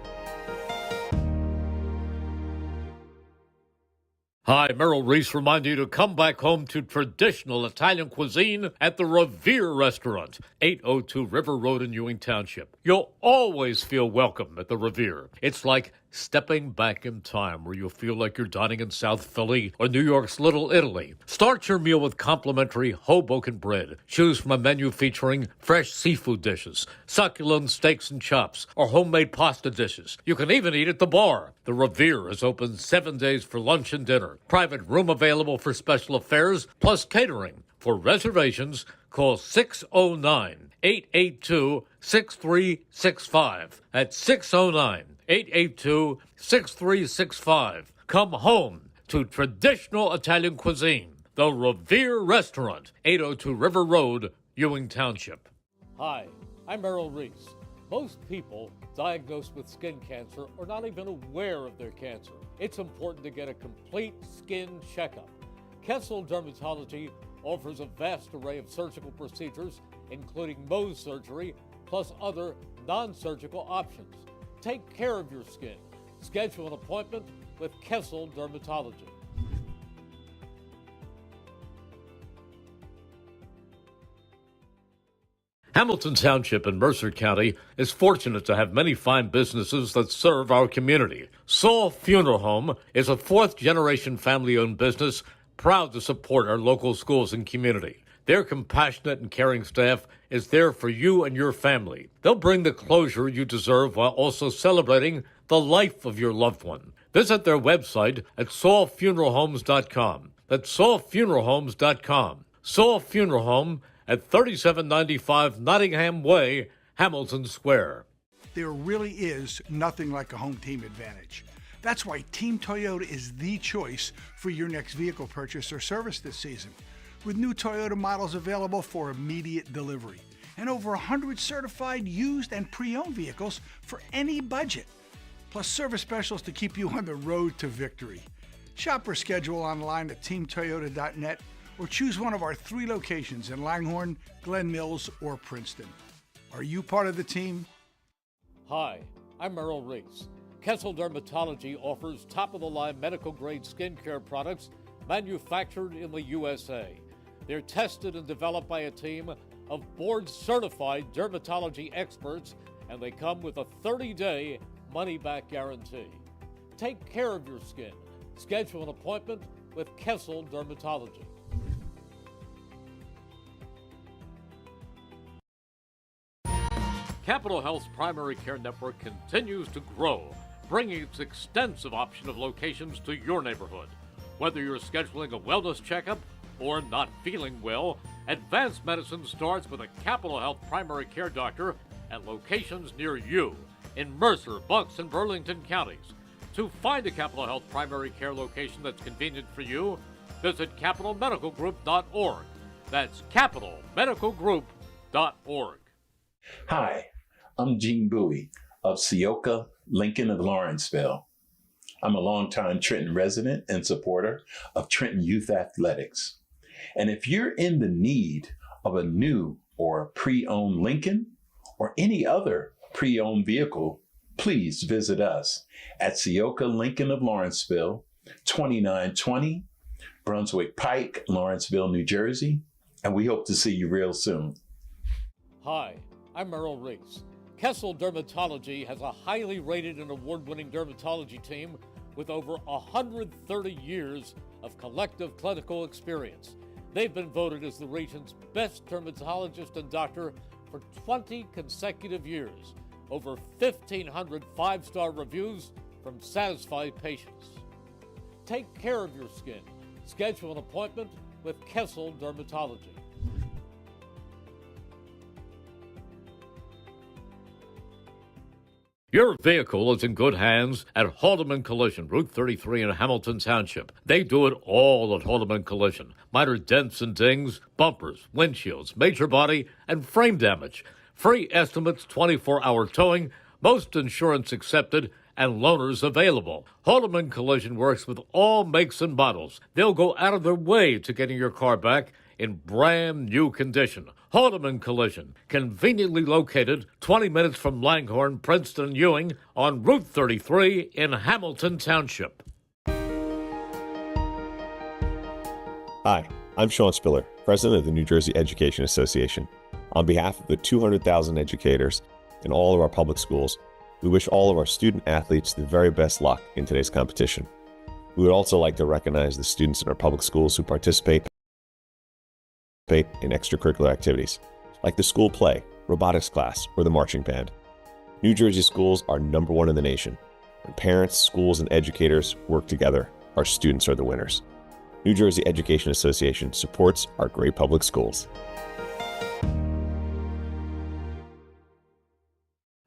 Hi, Merrill Reese reminding you to come back home to traditional Italian cuisine at the Revere Restaurant, 802 River Road in Ewing Township. You'll always feel welcome at the Revere. It's like stepping back in time where you'll feel like you're dining in South Philly or New York's Little Italy. Start your meal with complimentary Hoboken bread. Choose from a menu featuring fresh seafood dishes, succulent steaks and chops, or homemade pasta dishes. You can even eat at the bar. The Revere is open 7 days for lunch and dinner. Private room available for special affairs, plus catering. For reservations, call 609-882-6365. That's 609-882-6365. Come home to traditional Italian cuisine. The Revere Restaurant, 802 River Road, Ewing Township. Hi, I'm Merrill Reese. Most people diagnosed with skin cancer are not even aware of their cancer. It's important to get a complete skin checkup. Kessel Dermatology offers a vast array of surgical procedures, including Mohs surgery, plus other non-surgical options. Take care of your skin. Schedule an appointment with Kessel Dermatology. Hamilton Township in Mercer County is fortunate to have many fine businesses that serve our community. Saul Funeral Home is a fourth-generation family-owned business proud to support our local schools and community. Their compassionate and caring staff is there for you and your family. They'll bring the closure you deserve while also celebrating the life of your loved one. Visit their website at saulfuneralhomes.com. That's saulfuneralhomes.com. Saul Funeral Home at 3795 Nottingham Way, Hamilton Square. There really is nothing like a home team advantage. That's why Team Toyota is the choice for your next vehicle purchase or service this season. With new Toyota models available for immediate delivery and over 100 certified used and pre-owned vehicles for any budget, plus service specials to keep you on the road to victory. Shop or schedule online at teamtoyota.net or choose one of our 3 locations in Langhorne, Glen Mills, or Princeton. Are you part of the team? Hi, I'm Merrill Reese. Kessel Dermatology offers top-of-the-line medical-grade skincare products manufactured in the USA. They're tested and developed by a team of board-certified dermatology experts, and they come with a 30-day money-back guarantee. Take care of your skin. Schedule an appointment with Kessel Dermatology. Capital Health's primary care network continues to grow, bringing its extensive option of locations to your neighborhood. Whether you're scheduling a wellness checkup or not feeling well, advanced medicine starts with a Capital Health primary care doctor at locations near you in Mercer, Bucks, and Burlington counties. To find a Capital Health primary care location that's convenient for you, visit capitalmedicalgroup.org. That's capitalmedicalgroup.org. Hi, I'm Gene Bowie of SIAA, Lincoln of Lawrenceville. I'm a longtime Trenton resident and supporter of Trenton Youth Athletics. And if you're in the need of a new or pre-owned Lincoln or any other pre-owned vehicle, please visit us at SIAA Lincoln of Lawrenceville, 2920 Brunswick Pike, Lawrenceville, New Jersey, and we hope to see you real soon. Hi, I'm Merrill Reese. Kessel Dermatology has a highly rated and award-winning dermatology team with over 130 years of collective clinical experience. They've been voted as the region's best dermatologist and doctor for 20 consecutive years. Over 1,500 five-star reviews from satisfied patients. Take care of your skin. Schedule an appointment with Kessel Dermatology. Your vehicle is in good hands at Haldeman Collision, Route 33 in Hamilton Township. They do it all at Haldeman Collision. Minor dents and dings, bumpers, windshields, major body, and frame damage. Free estimates, 24-hour towing, most insurance accepted, and loaners available. Haldeman Collision works with all makes and models. They'll go out of their way to getting your car back in brand new condition. Haldeman Collision, conveniently located 20 minutes from Langhorne, Princeton, and Ewing on Route 33 in Hamilton Township. Hi, I'm Sean Spiller, President of the New Jersey Education Association. On behalf of the 200,000 educators in all of our public schools, we wish all of our student athletes the very best luck in today's competition. We would also like to recognize the students in our public schools who participate in extracurricular activities, like the school play, robotics class, or the marching band. New Jersey schools are #1 in the nation. When parents, schools, and educators work together, our students are the winners. New Jersey Education Association supports our great public schools.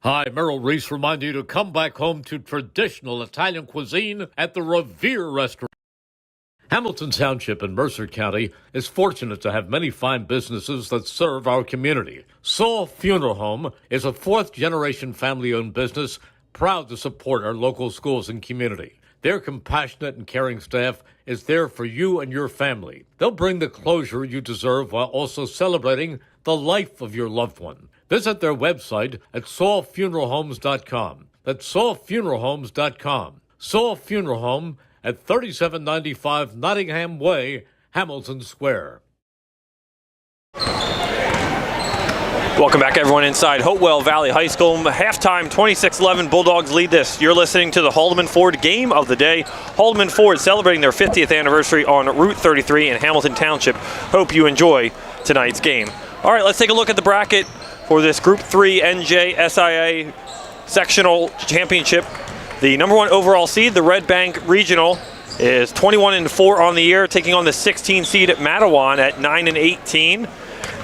Hi, Merrill Reese reminding you to come back home to traditional Italian cuisine at the Revere Restaurant. Hamilton Township in Mercer County is fortunate to have many fine businesses that serve our community. Saul Funeral Home is a fourth-generation family-owned business proud to support our local schools and community. Their compassionate and caring staff is there for you and your family. They'll bring the closure you deserve while also celebrating the life of your loved one. Visit their website at saulfuneralhomes.com. That's saulfuneralhomes.com. Saul Funeral Home at 3795 Nottingham Way, Hamilton Square. Welcome back, everyone, inside Hopewell Valley High School. Halftime, 26-11, Bulldogs lead this. You're listening to the Haldeman Ford game of the day. Haldeman Ford celebrating their 50th anniversary on Route 33 in Hamilton Township. Hope you enjoy tonight's game. All right, let's take a look at the bracket for this Group 3 NJSIAA Sectional Championship. The #1 overall seed, the Red Bank Regional, is 21-4 on the year, taking on the 16 seed at Matawan at 9-18.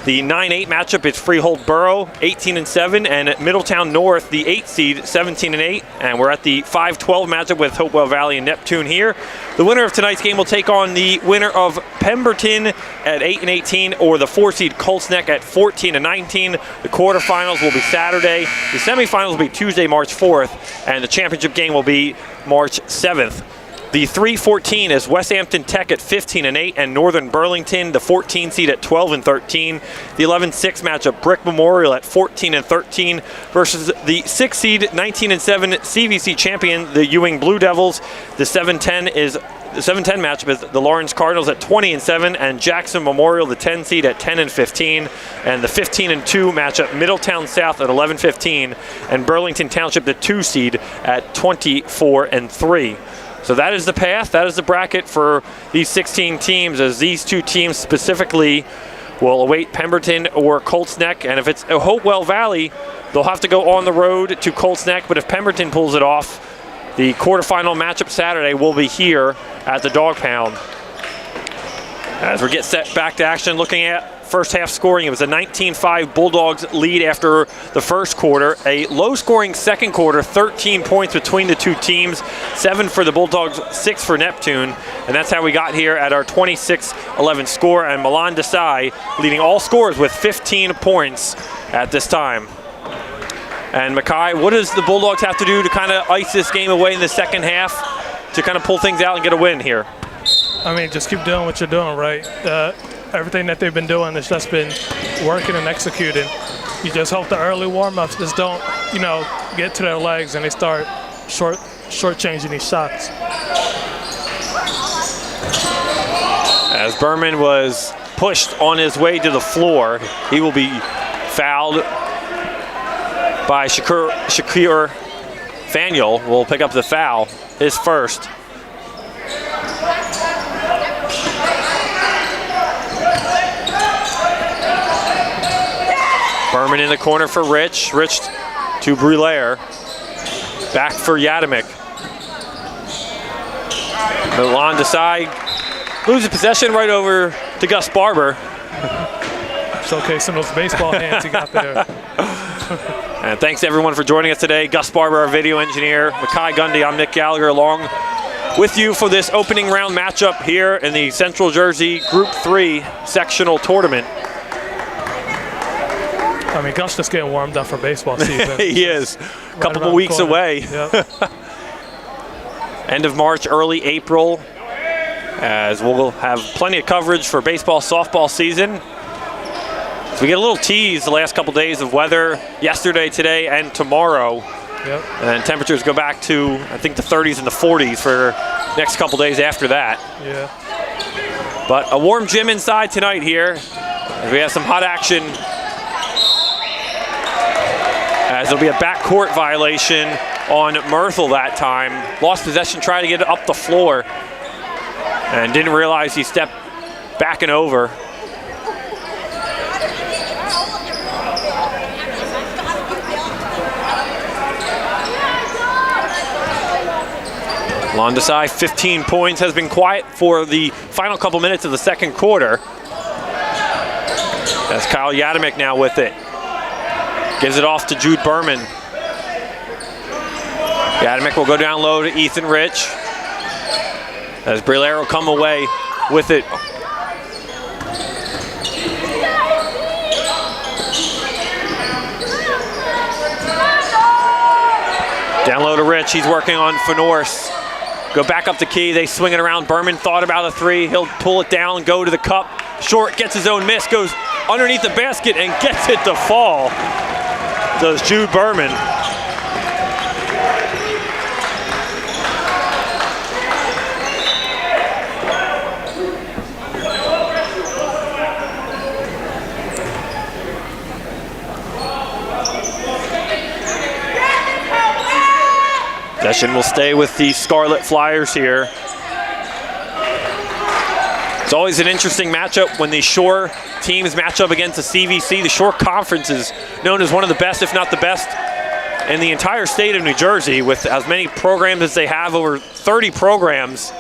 The 9-8 matchup is Freehold Borough, 18-7, and at Middletown North, the 8 seed, 17-8. And we're at the 5-12 matchup with Hopewell Valley and Neptune here. The winner of tonight's game will take on the winner of Pemberton at 8-18 or the 4 seed Colts Neck at 14-19. The quarterfinals will be Saturday. The semifinals will be Tuesday, March 4th, and the championship game will be March 7th. The 3-14 is Westhampton Tech at 15-8 and Northern Burlington, the 14 seed, at 12-13. The 11-6 matchup, Brick Memorial at 14-13 versus the 6 seed, 19-7 CVC champion, the Ewing Blue Devils. The 7-10 matchup is the Lawrence Cardinals at 20-7 and Jackson Memorial, the 10 seed, at 10-15. And the 15-2 matchup, Middletown South at 11-15 and Burlington Township, the 2 seed, at 24-3. So that is the path, that is the bracket for these 16 teams, as these 2 teams specifically will await Pemberton or Colts Neck. And if it's Hopewell Valley, they'll have to go on the road to Colts Neck. But if Pemberton pulls it off, the quarterfinal matchup Saturday will be here at the Dog Pound. As we get set back to action, looking at first half scoring, it was a 19-5 Bulldogs lead after the first quarter. A low-scoring second quarter, 13 points between the two teams, 7 for the Bulldogs, 6 for Neptune. And that's how we got here at our 26-11 score. And Milan Desai leading all scorers with 15 points at this time. And Mackay, what does the Bulldogs have to do to kind of ice this game away in the second half to kind of pull things out and get a win here? I mean, just keep doing what you're doing, right? Everything that they've been doing has just been working and executing. You just hope the early warm-ups just don't, get to their legs and they start short-changing these shots. As Berman was pushed on his way to the floor, he will be fouled by Shakir Faniel. Will pick up the foul, his first. Berman in the corner for Rich. Rich to Brulaire. Back for Yadimick. Milan Desai loses possession right over to Gus Barber. Showcasing those baseball hands he got there. And thanks everyone for joining us today. Gus Barber, our video engineer. Mackay Gundy, I'm Nick Gallagher, along with you for this opening round matchup here in the Central Jersey Group 3 sectional tournament. I mean, Gus just getting warmed up for baseball season. He is. A couple of weeks away. Yep. End of March, early April, as we'll have plenty of coverage for baseball, softball season. So we get a little tease the last couple days of weather yesterday, today, and tomorrow. Yep. And temperatures go back to, I think, the 30s and the 40s for next couple days after that. Yeah. But a warm gym inside tonight here. As we have some hot action. As there'll be a backcourt violation on Myrtle that time. Lost possession, tried to get it up the floor, and didn't realize he stepped back and over. Milan Desai, 15 points, has been quiet for the final couple minutes of the second quarter. That's Kyle Yadimick now with it. Gives it off to Jude Berman. Yadimick will go down low to Ethan Rich. As Brulaire will come away with it. Down low to Rich, he's working on Fenorse. Go back up the key, they swing it around. Berman thought about a three, he'll pull it down, go to the cup. Short, gets his own miss, goes underneath the basket and gets it to fall. Does Jude Berman. Possession will stay with the Scarlet Fliers here. It's always an interesting matchup when the Shore teams match up against the CVC. The Shore Conference is known as one of the best, if not the best, in the entire state of New Jersey, with as many programs as they have, over 30 programs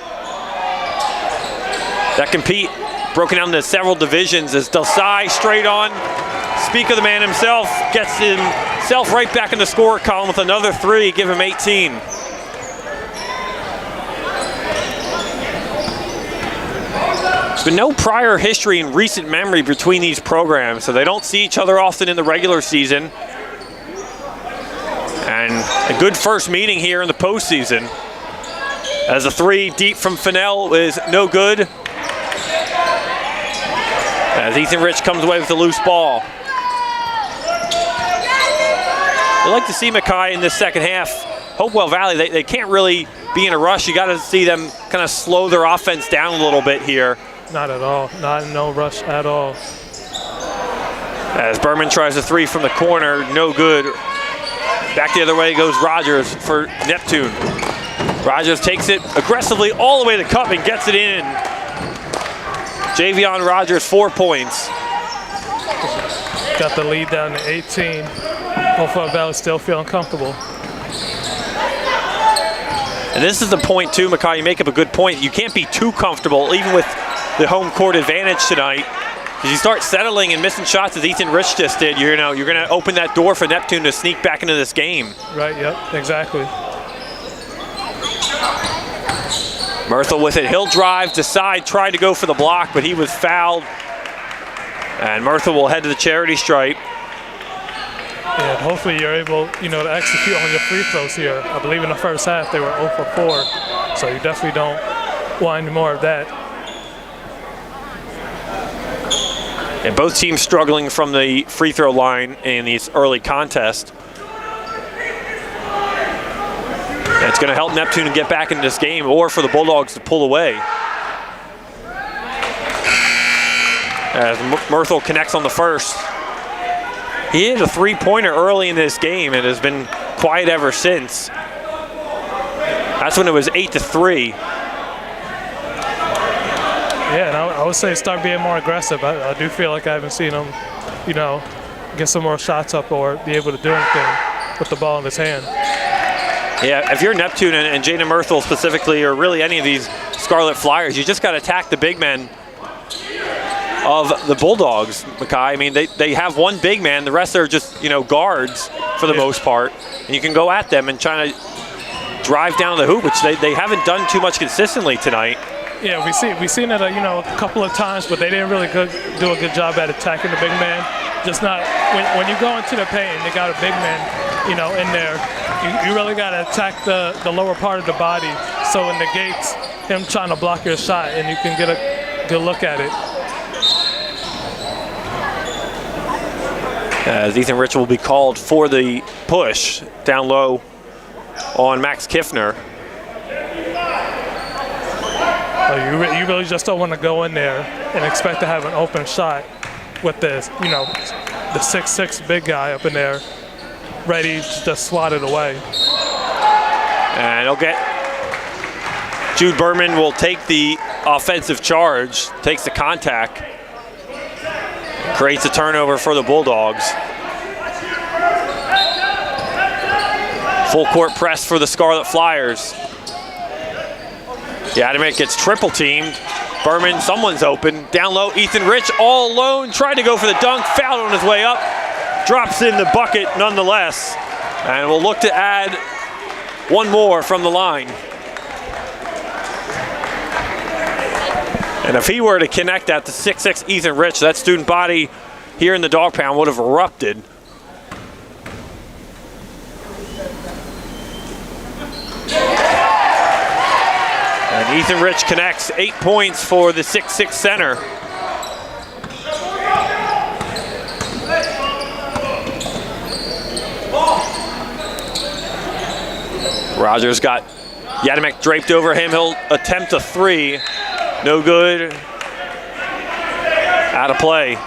that compete, broken down into several divisions. As Desai straight on, speak of the man himself, gets himself right back in the score column with another three, give him 18. There's been no prior history in recent memory between these programs, so they don't see each other often in the regular season. And a good first meeting here in the postseason. As a three deep from Fennell is no good. As Ethan Rich comes away with the loose ball. I'd like to see Mackay in this second half. Hopewell Valley, they can't really be in a rush. You got to see them kind of slow their offense down a little bit here. Not at all. Not in no rush at all. As Berman tries a three from the corner, no good. Back the other way goes Rogers for Neptune. Rogers takes it aggressively all the way to the cup and gets it in. Javion Rogers, 4 points. Got the lead down to 18. Hopewell Valley still feeling comfortable. And this is the point too, Mackay, you make up a good point. You can't be too comfortable, even with the home court advantage tonight. As you start settling and missing shots as Ethan Rich just did, you're going to open that door for Neptune to sneak back into this game. Right, yep, exactly. Myrtle with it. He'll drive, decide, try to go for the block, but he was fouled. And Myrtle will head to the charity stripe. And hopefully you're able, to execute on your free throws here. I believe in the first half they were 0 for 4, so you definitely don't want any more of that. And both teams struggling from the free throw line in these early contests. And it's going to help Neptune get back into this game, or for the Bulldogs to pull away. As Myrtle connects on the first. He hit a three-pointer early in this game and has been quiet ever since. That's when it was 8-3. Yeah, and I would say start being more aggressive. I do feel like I haven't seen him, get some more shots up or be able to do anything with the ball in his hand. Yeah, if you're Neptune and Jaden Myrtle specifically, or really any of these Scarlet Flyers, you just got to attack the big men of the Bulldogs, Makai. I mean, they have one big man. The rest are just, guards for the most part. And you can go at them and try to drive down the hoop, which they haven't done too much consistently tonight. Yeah, we've seen it, a couple of times, but they didn't really do a good job at attacking the big man. Just not when you go into the paint, they got a big man, in there. You really got to attack the lower part of the body, so it negates him trying to block your shot, and you can get a good look at it. As Ethan Rich will be called for the push down low on Max Kiffner. You really just don't want to go in there and expect to have an open shot with this, the 6'6" big guy up in there, ready to just swat it away. And he'll get, Jude Berman will take the offensive charge, takes the contact, creates a turnover for the Bulldogs. Full court press for the Scarlet Flyers. Yadimek gets triple teamed. Berman, someone's open. Down low, Ethan Rich all alone, trying to go for the dunk, fouled on his way up. Drops in the bucket nonetheless. And we'll look to add one more from the line. And if he were to connect that to 6'6" Ethan Rich, that student body here in the dog pound would have erupted. And Ethan Rich connects 8 points for the 6'6" center. Rogers got Yadimek draped over him. He'll attempt a three. No good. Out of play.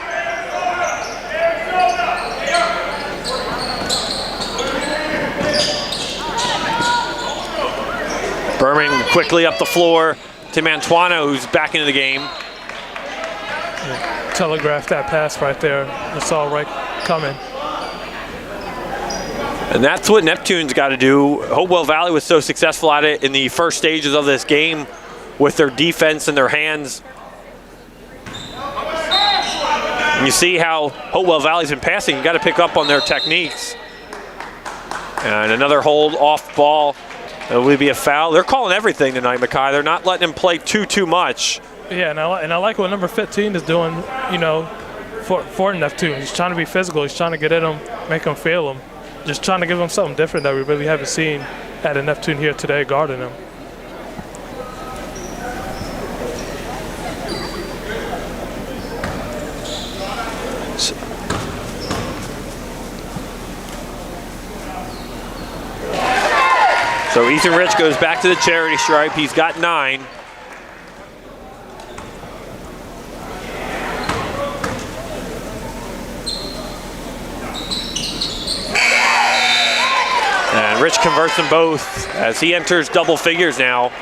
Berman quickly up the floor. Tim Antuano, who's back into the game. Telegraphed that pass right there. It's all right coming. And that's what Neptune's got to do. Hopewell Valley was so successful at it in the first stages of this game with their defense in their hands. And you see how Hopewell Valley's been passing. You got to pick up on their techniques. And another hold off ball. It will be a foul. They're calling everything tonight, Makai. They're not letting him play too much. Yeah, and I like what number 15 is doing, for Neptune. He's trying to be physical. He's trying to get at him, make him feel him. Just trying to give him something different that we really haven't seen at a Neptune here today, guarding him. So Ethan Rich goes back to the charity stripe. He's got 9. And Rich converts them both as he enters double figures now,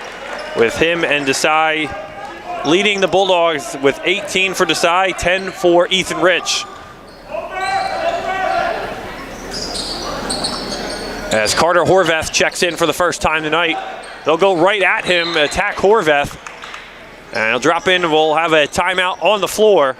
with him and Desai leading the Bulldogs with 18 for Desai, 10 for Ethan Rich. As Carter Horvath checks in for the first time tonight, they'll go right at him, attack Horvath. And he'll drop in, and we'll have a timeout on the floor.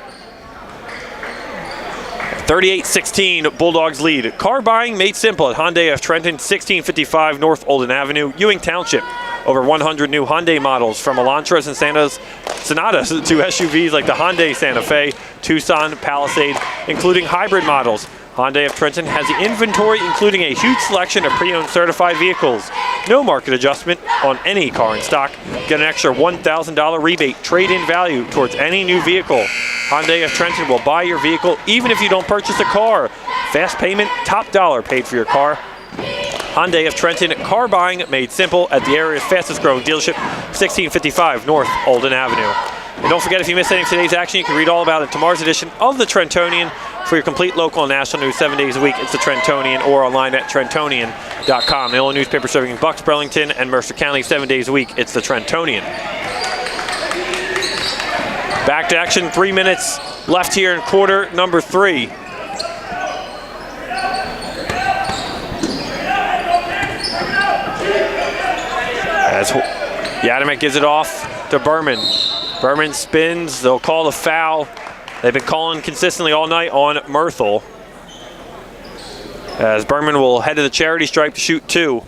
38-16, Bulldogs lead. Car buying made simple at Hyundai of Trenton, 1655 North Olden Avenue, Ewing Township. Over 100 new Hyundai models, from Elantras and Sonatas to SUVs like the Hyundai Santa Fe, Tucson, Palisade, including hybrid models. Hyundai of Trenton has the inventory, including a huge selection of pre-owned certified vehicles. No market adjustment on any car in stock. Get an extra $1,000 rebate trade-in value towards any new vehicle. Hyundai of Trenton will buy your vehicle even if you don't purchase a car. Fast payment, top dollar paid for your car. Hyundai of Trenton, car buying made simple at the area's fastest growing dealership, 1655 North Olden Avenue. And don't forget, if you missed any of today's action, you can read all about it in tomorrow's edition of the Trentonian. For your complete local and national news 7 days a week, it's the Trentonian, or online at Trentonian.com. The only newspaper serving Bucks, Burlington, and Mercer County 7 days a week, it's the Trentonian. Back to action, 3 minutes left here in quarter number 3. As Yadamek gives it off to Berman. Berman spins, they'll call the foul. They've been calling consistently all night on Myrtle. As Berman will head to the charity stripe to shoot 2.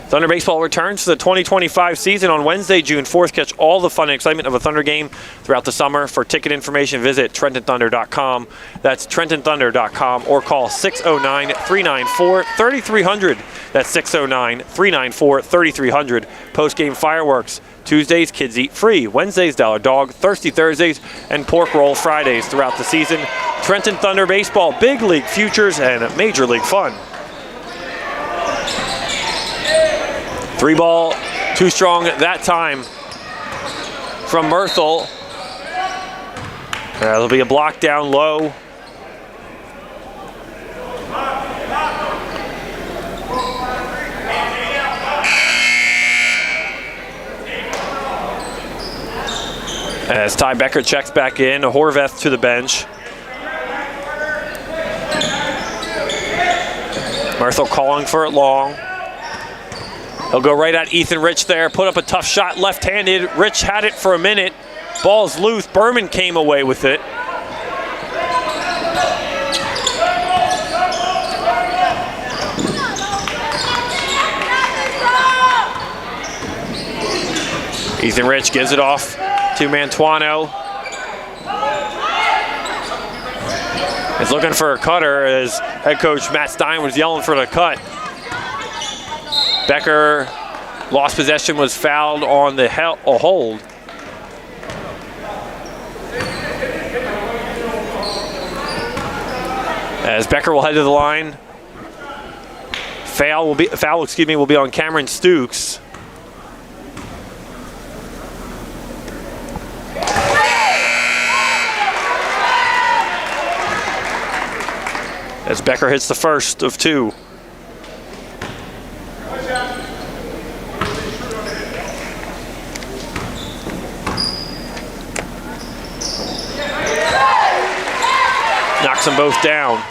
Thunder Baseball returns to the 2025 season on Wednesday, June 4th. Catch all the fun and excitement of a Thunder game throughout the summer. For ticket information, visit TrentonThunder.com. That's TrentonThunder.com, or call 609-394-3300. That's 609-394-3300. Post-game fireworks. Tuesdays, kids eat free. Wednesdays, Dollar Dog. Thirsty Thursdays, and Pork Roll Fridays throughout the season. Trenton Thunder Baseball, big league futures and major league fun. 3 ball, too strong that time from Myrtle. There'll be a block down low. As Ty Becker checks back in, Horvath to the bench. Myrtle calling for it long. He'll go right at Ethan Rich there, put up a tough shot left-handed. Rich had it for a minute. Ball's loose. Berman came away with it. Ethan Rich gives it off to Mantuano. He's looking for a cutter as head coach Matt Stein was yelling for the cut. Becker lost possession, was fouled on the hold. As Becker will head to the line. Foul will be on Cameron Stukes. As Becker hits the first of 2. Knocks them both down.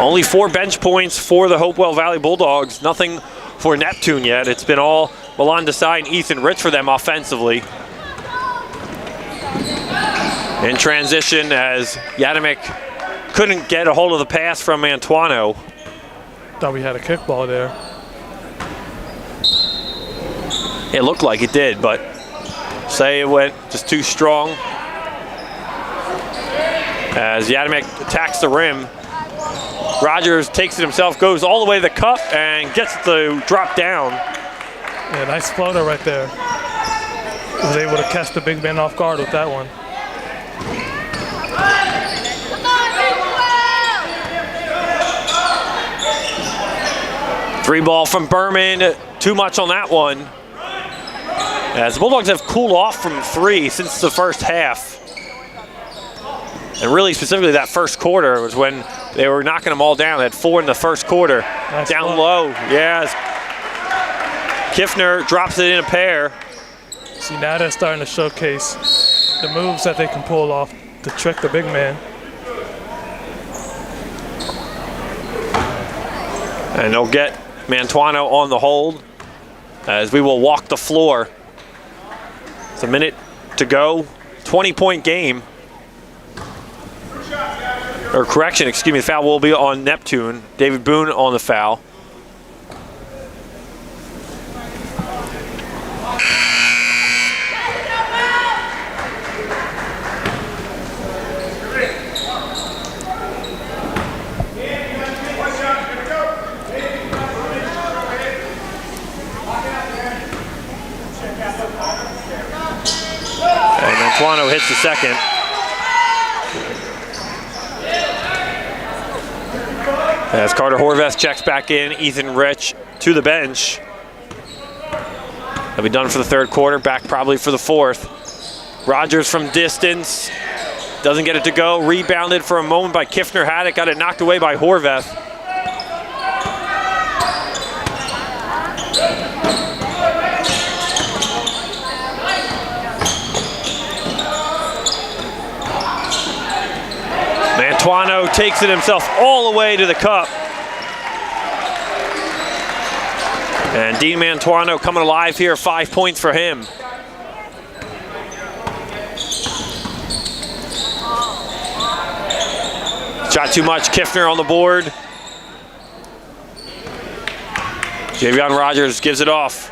Only 4 bench points for the Hopewell Valley Bulldogs. Nothing for Neptune yet. It's been all Milan Desai and Ethan Rich for them offensively. In transition, as Yadamek couldn't get a hold of the pass from Mantuano. Thought we had a kickball there. It looked like it did, but say it went just too strong. As Yadamek attacks the rim, Rogers takes it himself, goes all the way to the cup, and gets the drop down. Yeah, nice floater right there. Was able to catch the big man off guard with that one. Three ball from Berman, too much on that one. As the Bulldogs have cooled off from 3 since the first half. And really specifically that first quarter was when they were knocking them all down. They had 4 in the first quarter. Nice down ball. Low, yes. Kiffner drops it in a pair. See, now they're starting to showcase the moves that they can pull off to trick the big man. Mantuano on the hold as we will walk the floor. It's a minute to go, 20-point game. Or correction, excuse me, the foul will be on Neptune. David Boone on the foul. And Mantuano hits the second. As Carter Horvath checks back in, Ethan Rich to the bench. They'll be done for the third quarter, back probably for the fourth. Rogers from distance, doesn't get it to go. Rebounded for a moment by Kiffner Haddock, got it knocked away by Horvath. Mantuano takes it himself all the way to the cup. And Dean Mantuano coming alive here, 5 points for him. Shot too much, Kiffner on the board. Javion Rogers gives it off.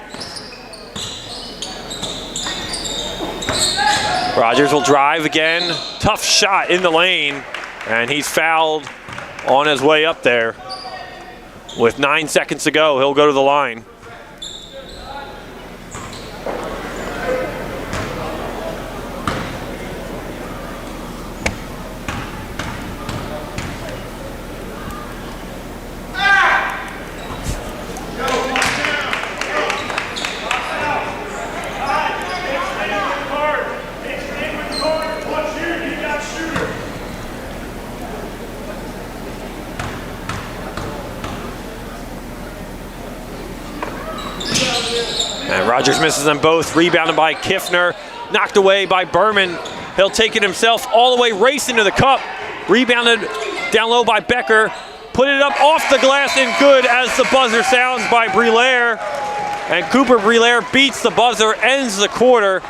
Rogers will drive again. Tough shot in the lane. And he's fouled on his way up there. With 9 seconds to go, he'll go to the line. And Rogers misses them both, rebounded by Kiffner, knocked away by Berman. He'll take it himself all the way, racing to the cup. Rebounded down low by Becker, put it up off the glass and good as the buzzer sounds by Brilaire. And Cooper Brilaire beats the buzzer, ends the quarter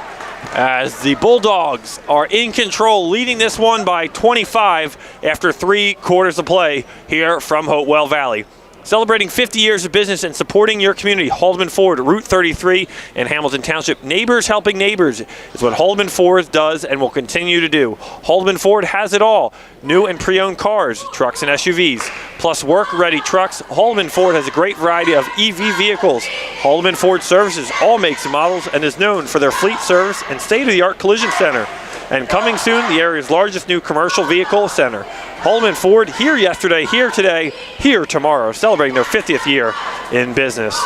as the Bulldogs are in control, leading this one by 25 after 3 quarters of play here from Hopewell Valley. Celebrating 50 years of business and supporting your community, Haldeman Ford, Route 33 in Hamilton Township. Neighbors helping neighbors is what Haldeman Ford does and will continue to do. Haldeman Ford has it all. New and pre-owned cars, trucks, and SUVs, plus work-ready trucks. Haldeman Ford has a great variety of EV vehicles. Haldeman Ford services all makes and models and is known for their fleet service and state-of-the-art collision center. And coming soon, the area's largest new commercial vehicle center. Haldeman Ford, here yesterday, here today, here tomorrow, celebrating their 50th year in business.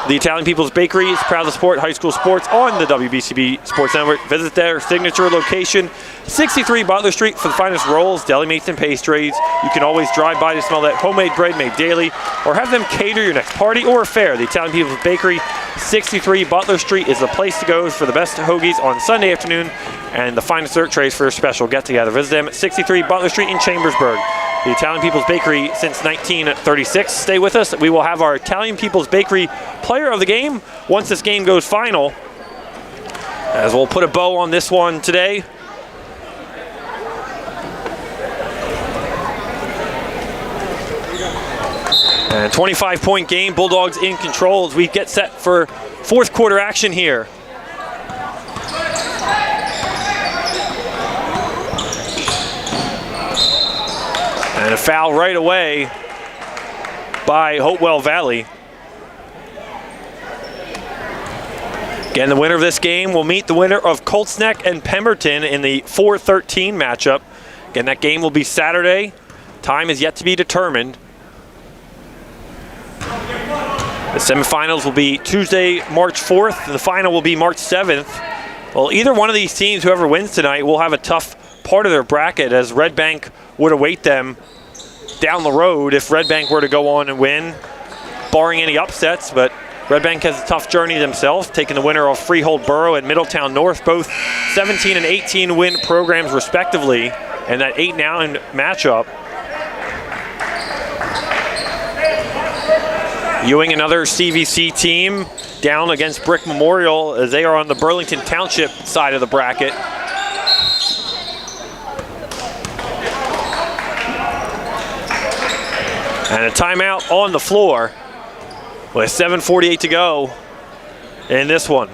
The Italian People's Bakery is proud to support high school sports on the WBCB Sports Network. Visit their signature location, 63 Butler Street, for the finest rolls, deli meats, and pastries. You can always drive by to smell that homemade bread made daily, or have them cater your next party or affair. The Italian People's Bakery, 63 Butler Street, is the place to go for the best hoagies on Sunday afternoon and the finest dessert trays for a special get-together. Visit them at 63 Butler Street in Chambersburg. The Italian People's Bakery since 1936. Stay with us. We will have our Italian People's Bakery player of the game once this game goes final, as we'll put a bow on this one today. And 25-point game, Bulldogs in control as we get set for fourth quarter action here. And a foul right away by Hopewell Valley. Again, the winner of this game will meet the winner of Colts Neck and Pemberton in the 4-13 matchup. Again, that game will be Saturday. Time is yet to be determined. The semifinals will be Tuesday, March 4th. The final will be March 7th. Well, either one of these teams, whoever wins tonight, will have a tough part of their bracket, as Red Bank would await them down the road if Red Bank were to go on and win, barring any upsets. But Red Bank has a tough journey themselves, taking the winner of Freehold Borough and Middletown North, both 17 and 18 win programs respectively, and that 8-9 matchup. Ewing, another CVC team, down against Brick Memorial as they are on the Burlington Township side of the bracket. And a timeout on the floor with 7:48 to go in this one.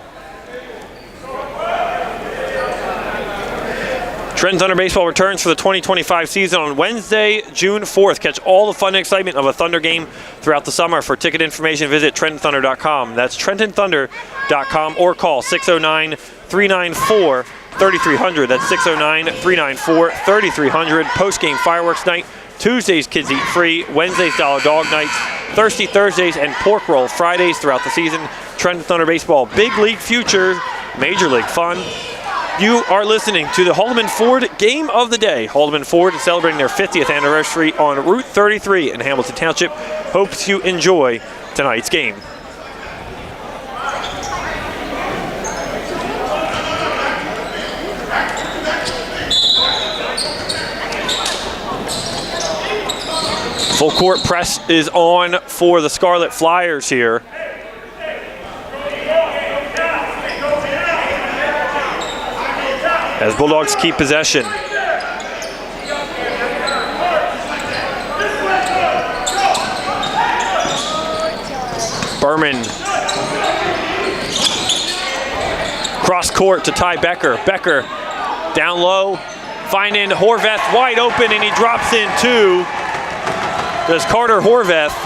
Trenton Thunder baseball returns for the 2025 season on Wednesday, June 4th. Catch all the fun and excitement of a Thunder game throughout the summer. For ticket information, visit TrentonThunder.com. That's TrentonThunder.com or call 609-394-3300. That's 609-394-3300. Post-game fireworks night. Tuesdays, kids eat free. Wednesdays, dollar dog nights. Thirsty Thursdays and pork roll Fridays throughout the season. Trenton Thunder baseball, big league future, major league fun. You are listening to the Haldeman Ford Game of the Day. Haldeman Ford is celebrating their 50th anniversary on Route 33 in Hamilton Township. Hopes you enjoy tonight's game. Full court press is on for the Scarlet Fliers here. As Bulldogs keep possession. Berman. Cross court to Ty Becker. Becker down low, finding Horvath wide open, and he drops in two. Does Carter Horvath.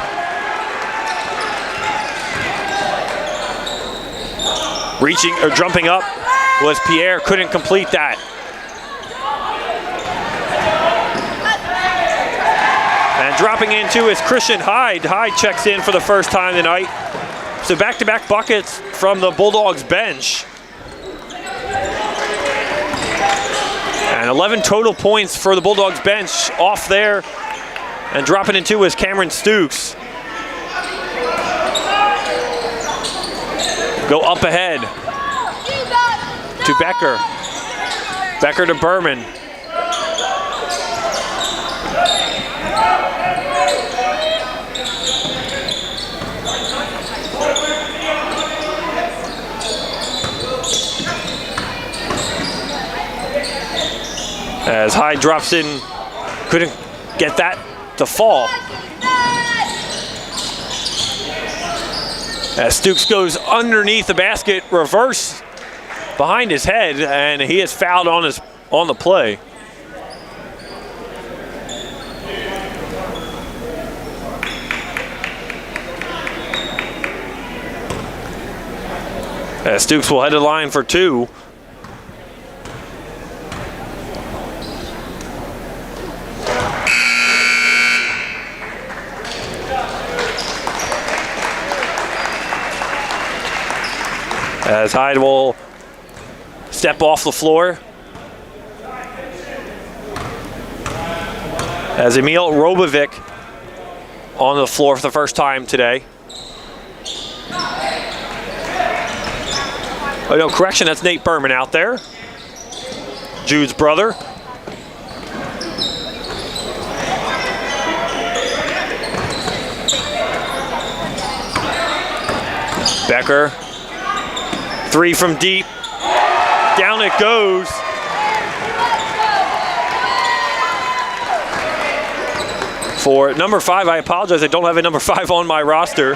Reaching or jumping up was Pierre, couldn't complete that. And dropping in too is Christian Hyde. Hyde checks in for the first time tonight. So back-to-back buckets from the Bulldogs bench. And 11 total points for the Bulldogs bench off there. And dropping in two is Cameron Stukes. Go up ahead to Becker. Becker to Berman. As Hyde drops in, couldn't get that to fall. As Stukes goes underneath the basket, reverse behind his head, and he is fouled on the play. As Stukes will head to the line for two. As Hyde will step off the floor. As Emil Robovic on the floor for the first time today. Oh no, correction, that's Nate Berman out there. Jude's brother. Becker. Three from deep. Down it goes. For number 5, I apologize, I don't have a number 5 on my roster.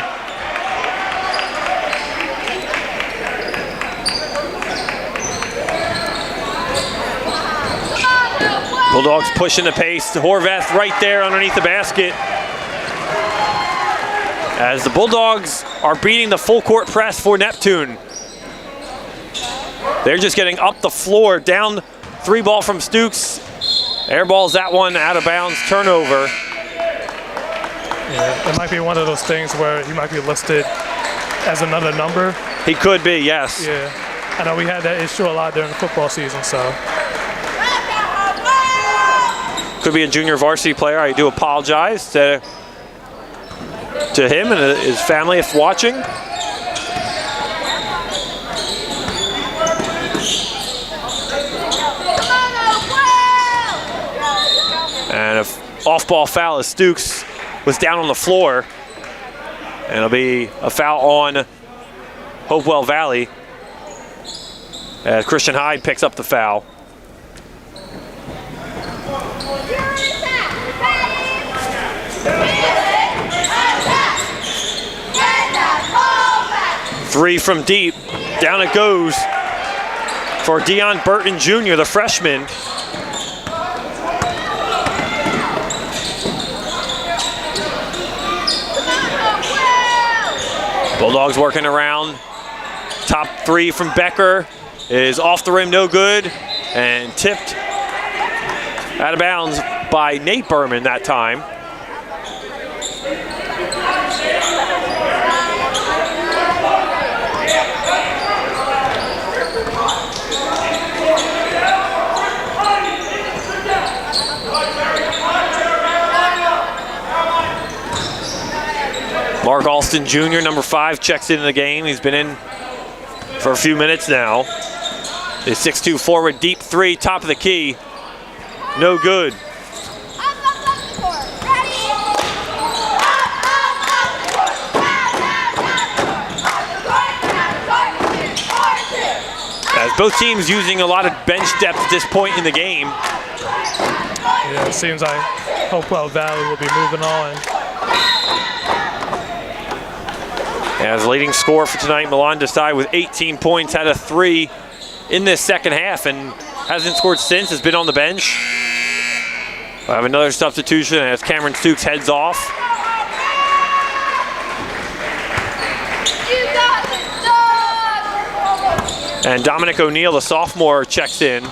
Bulldogs pushing the pace. Horvath right there underneath the basket. As the Bulldogs are beating the full court press for Neptune. They're just getting up the floor, down 3 ball from Stukes. Airballs that one out of bounds, turnover. Yeah, it might be one of those things where he might be listed as another number. He could be, yes. Yeah, I know we had that issue a lot during the football season, so. Could be a junior varsity player. I do apologize to him and his family if watching. And an off-ball foul as Stukes was down on the floor. And it'll be a foul on Hopewell Valley as Christian Hyde picks up the foul. Three from deep, down it goes for Deion Burton Jr., the freshman. Bulldogs working around. Top three from Becker is off the rim, no good, and tipped out of bounds by Nate Berman that time. Mark Alston Jr., number 5, checks into the game. He's been in for a few minutes now. The 6'2" forward, deep three, top of the key. No good. As both teams using a lot of bench depth at this point in the game. Yeah, it seems like Hopewell Valley will be moving on. As leading scorer for tonight, Milan Desai with 18 points, had a 3 in this second half and hasn't scored since, has been on the bench. We'll have another substitution as Cameron Stukes heads off. And Dominic O'Neill, the sophomore, checks in.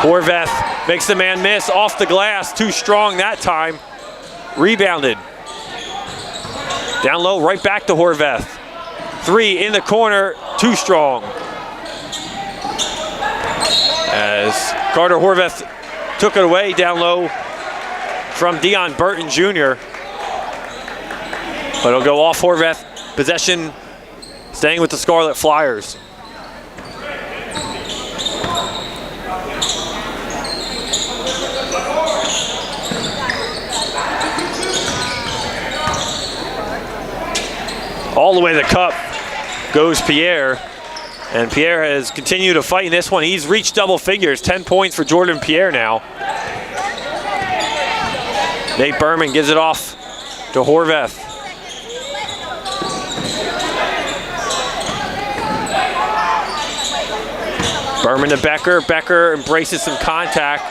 Horvath makes the man miss off the glass, too strong that time. Rebounded. Down low, right back to Horvath. 3 in the corner, too strong. As Carter Horvath took it away down low from Deion Burton Jr. But it'll go off Horvath. Possession staying with the Scarlet Fliers. All the way to the cup goes Pierre. And Pierre has continued to fight in this one. He's reached double figures, 10 points for Jordan Pierre now. Nate Berman gives it off to Horvath. Berman to Becker. Becker embraces some contact.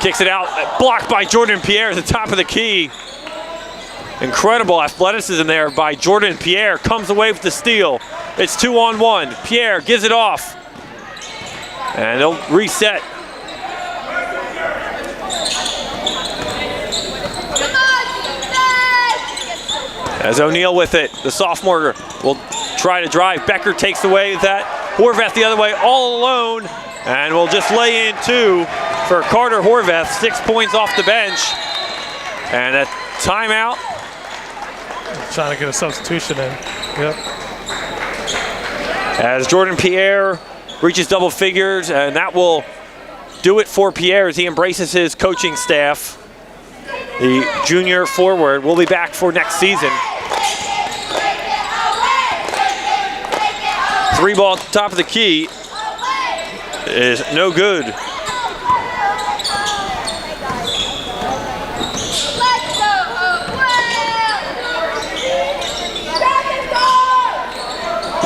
Kicks it out, blocked by Jordan Pierre at the top of the key. Incredible athleticism there by Jordan Pierre. Comes away with the steal. It's 2-on-1. Pierre gives it off. And they'll reset. As O'Neill with it, the sophomore will try to drive. Becker takes away that. Horvath the other way, all alone. And we'll just lay in 2 for Carter Horvath. 6 points off the bench. And a timeout. Trying to get a substitution in. Yep. As Jordan Pierre reaches double figures, and that will do it for Pierre as he embraces his coaching staff. The junior forward will be back for next season. 3 ball at the top of the key is no good.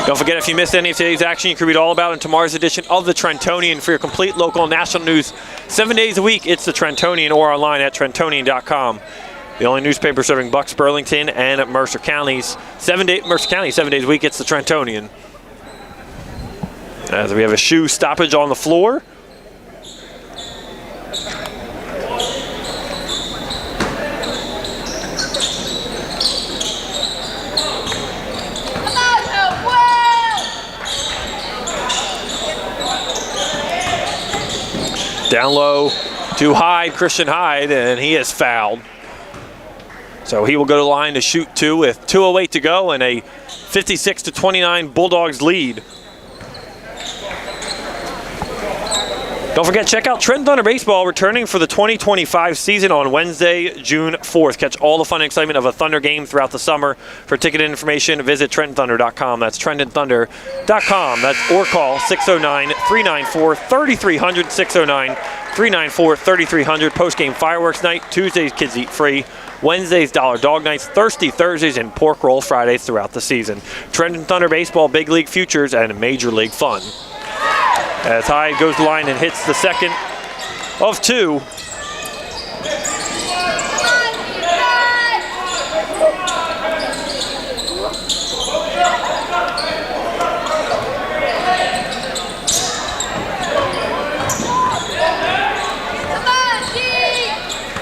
Don't forget, if you missed any of today's action, you can read all about it in tomorrow's edition of the Trentonian. For your complete local and national news 7 days a week, it's the Trentonian, or online at trentonian.com. The only newspaper serving Bucks, Burlington, and Mercer Counties. Mercer County, 7 days a week, it's the Trentonian. As we have a shoe stoppage on the floor. Down low to Hyde, Christian Hyde, and he is fouled. So he will go to the line to shoot 2 with 2:08 to go and a 56-29 Bulldogs lead. Don't forget, check out Trenton Thunder Baseball returning for the 2025 season on Wednesday, June 4th. Catch all the fun and excitement of a Thunder game throughout the summer. For ticket information, visit TrentonThunder.com. That's TrentonThunder.com. That's or call 609-394-3300, 609-394-3300. Post-game fireworks night. Tuesdays, kids eat free. Wednesdays, Dollar Dog Nights, Thirsty Thursdays, and Pork Roll Fridays throughout the season. Trenton Thunder Baseball, Big League Futures, and Major League Fun. As Hyde goes the line and hits the second of 2.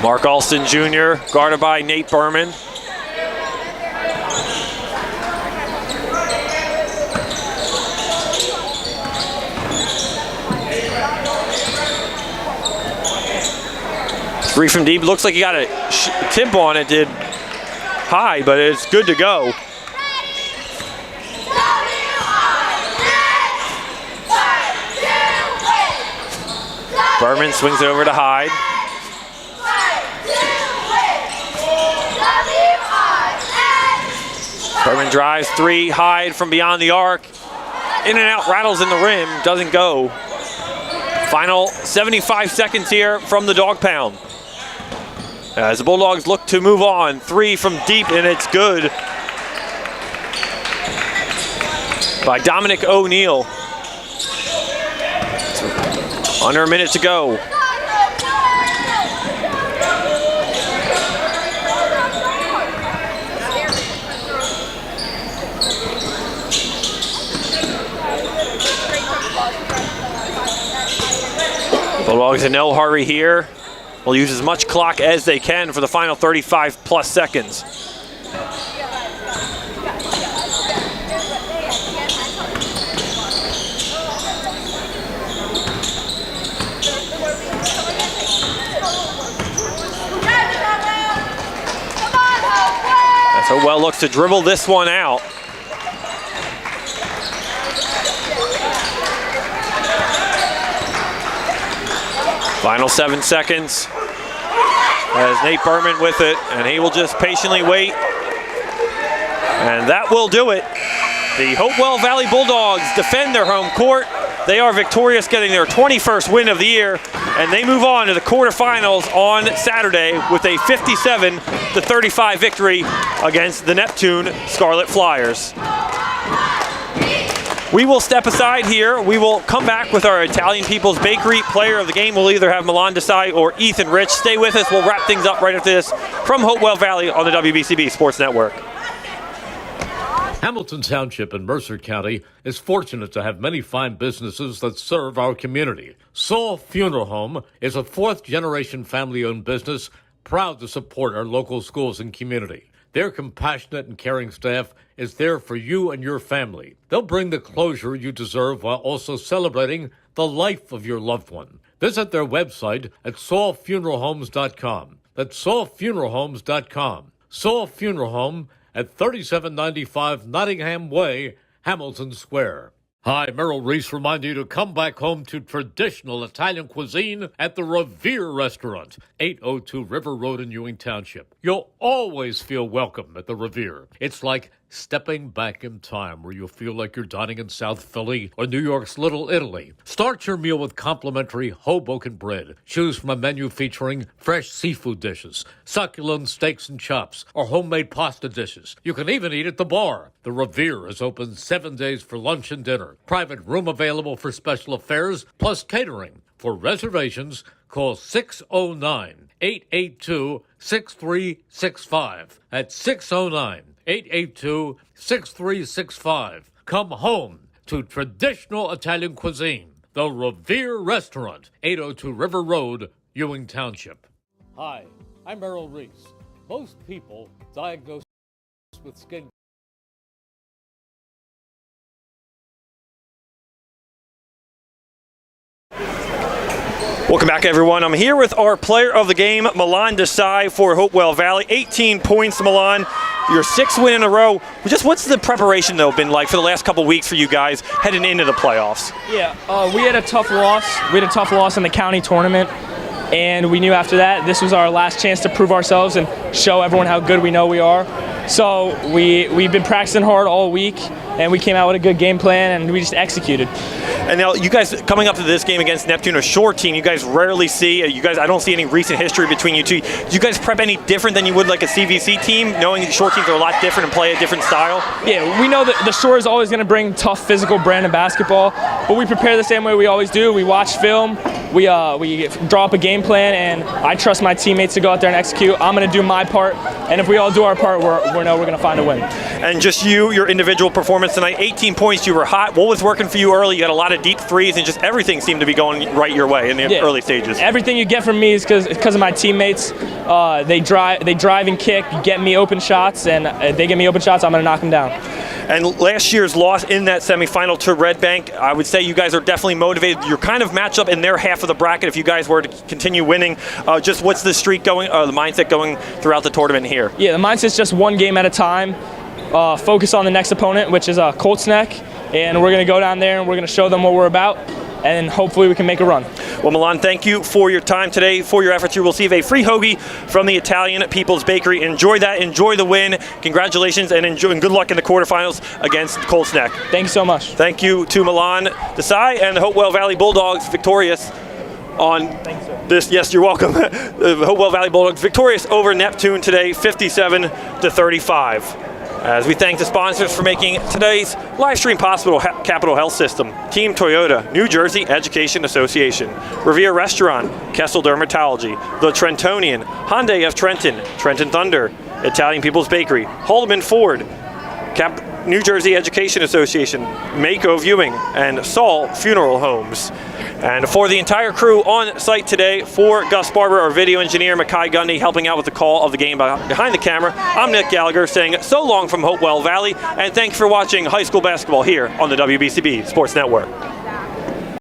Mark Alston Jr. guarded by Nate Berman. Three from deep. Looks like he got a tip on it. Did high, but it's good to go. Berman swings it over to Hyde. Berman drives 3, Hyde from beyond the arc. In and out, rattles in the rim, doesn't go. Final 75 seconds here from the dog pound. As the Bulldogs look to move on, 3 from deep, and it's good by Dominic O'Neill. Under a minute to go. Bulldogs in no hurry here. Will use as much clock as they can for the final 35 plus seconds. As Hopewell looks to dribble this one out. Final 7 seconds as Nate Berman with it, and he will just patiently wait. And that will do it. The Hopewell Valley Bulldogs defend their home court. They are victorious, getting their 21st win of the year, and they move on to the quarterfinals on Saturday with a 57-35 victory against the Neptune Scarlet Fliers. We will step aside here. We will come back with our Italian People's Bakery player of the game. We'll either have Milan Desai or Ethan Rich. Stay with us. We'll wrap things up right after this from Hopewell Valley on the WBCB Sports Network. Hamilton Township in Mercer County is fortunate to have many fine businesses that serve our community. Saul Funeral Home is a 4th-generation family-owned business proud to support our local schools and community. Their compassionate and caring staff is there for you and your family. They'll bring the closure you deserve while also celebrating the life of your loved one. Visit their website at saulfuneralhomes.com. That's saulfuneralhomes.com. Saul Funeral Home at 3795 Nottingham Way, Hamilton Square. Hi, Merrill Reese reminding you to come back home to traditional Italian cuisine at the Revere Restaurant, 802 River Road in Ewing Township. You'll always feel welcome at the Revere. It's like stepping back in time where you'll feel like you're dining in South Philly or New York's Little Italy. Start your meal with complimentary Hoboken bread. Choose from a menu featuring fresh seafood dishes, succulent steaks and chops, or homemade pasta dishes. You can even eat at the bar. The Revere is open 7 days for lunch and dinner. Private room available for special affairs, plus catering. For reservations, call 609-882-6365. That's 609-882-6365. Come home to traditional Italian cuisine. The Revere Restaurant, 802 River Road, Ewing Township. Hi, I'm Merrill Reese. Most people diagnosed with skin Welcome back, everyone. I'm here with our player of the game, Milan Desai for Hopewell Valley. 18 points, Milan. Your 6th win in a row. Just what's the preparation, though, been like for the last couple weeks for you guys heading into the playoffs? Yeah, we had a tough loss. We had a tough loss in the county tournament, and we knew after that this was our last chance to prove ourselves and show everyone how good we know we are. So we've been practicing hard all week, and we came out with a good game plan, and we just executed. And now you guys coming up to this game against Neptune, a short team, you guys rarely see. I don't see any recent history between you two. Do you guys prep any different than you would like a CVC team, knowing that short teams are a lot different and play a different style? Yeah, we know that the shore is always going to bring tough physical brand of basketball, but we prepare the same way we always do. We watch film, we draw up a game plan, and I trust my teammates to go out there and execute. I'm going to do my part, and if we all do our part, we know we're going to find a win. And just your individual performance tonight, 18 points, you were hot. What was working for you early? You had a lot of deep threes, and just everything seemed to be going right your way in the early stages. Everything you get from me is because of my teammates. They drive and kick, get me open shots, and if they get me open shots, I'm going to knock them down. And last year's loss in that semifinal to Red Bank, I would say you guys are definitely motivated. You're kind of matched up in their half of the bracket if you guys were to continue winning. Just what's the streak going, the mindset going throughout the tournament here? Yeah, the mindset's just one game at a time. Focus on the next opponent, which is Colts Neck, and we're going to go down there and we're going to show them what we're about, and hopefully we can make a run. Well, Milan, thank you for your time today. For your efforts, you will receive a free hoagie from the Italian People's Bakery. Enjoy that. Enjoy the win. Congratulations, and good luck in the quarterfinals against Colts Neck. Thank you so much. Thank you to Milan Desai and the Hopewell Valley Bulldogs victorious on this. Yes, you're welcome. The Hopewell Valley Bulldogs victorious over Neptune today, 57-35. As we thank the sponsors for making today's live stream possible: Capital Health System, Team Toyota, New Jersey Education Association, Revere Restaurant, Kessel Dermatology, The Trentonian, Hyundai of Trenton, Trenton Thunder, Italian People's Bakery, Haldeman Ford, New Jersey Education Association, Mako Viewing, and Saul Funeral Homes. And for the entire crew on site today, for Gus Barber, our video engineer, Makai Gundy, helping out with the call of the game behind the camera, I'm Nick Gallagher saying so long from Hopewell Valley, and thanks for watching high school basketball here on the WBCB Sports Network.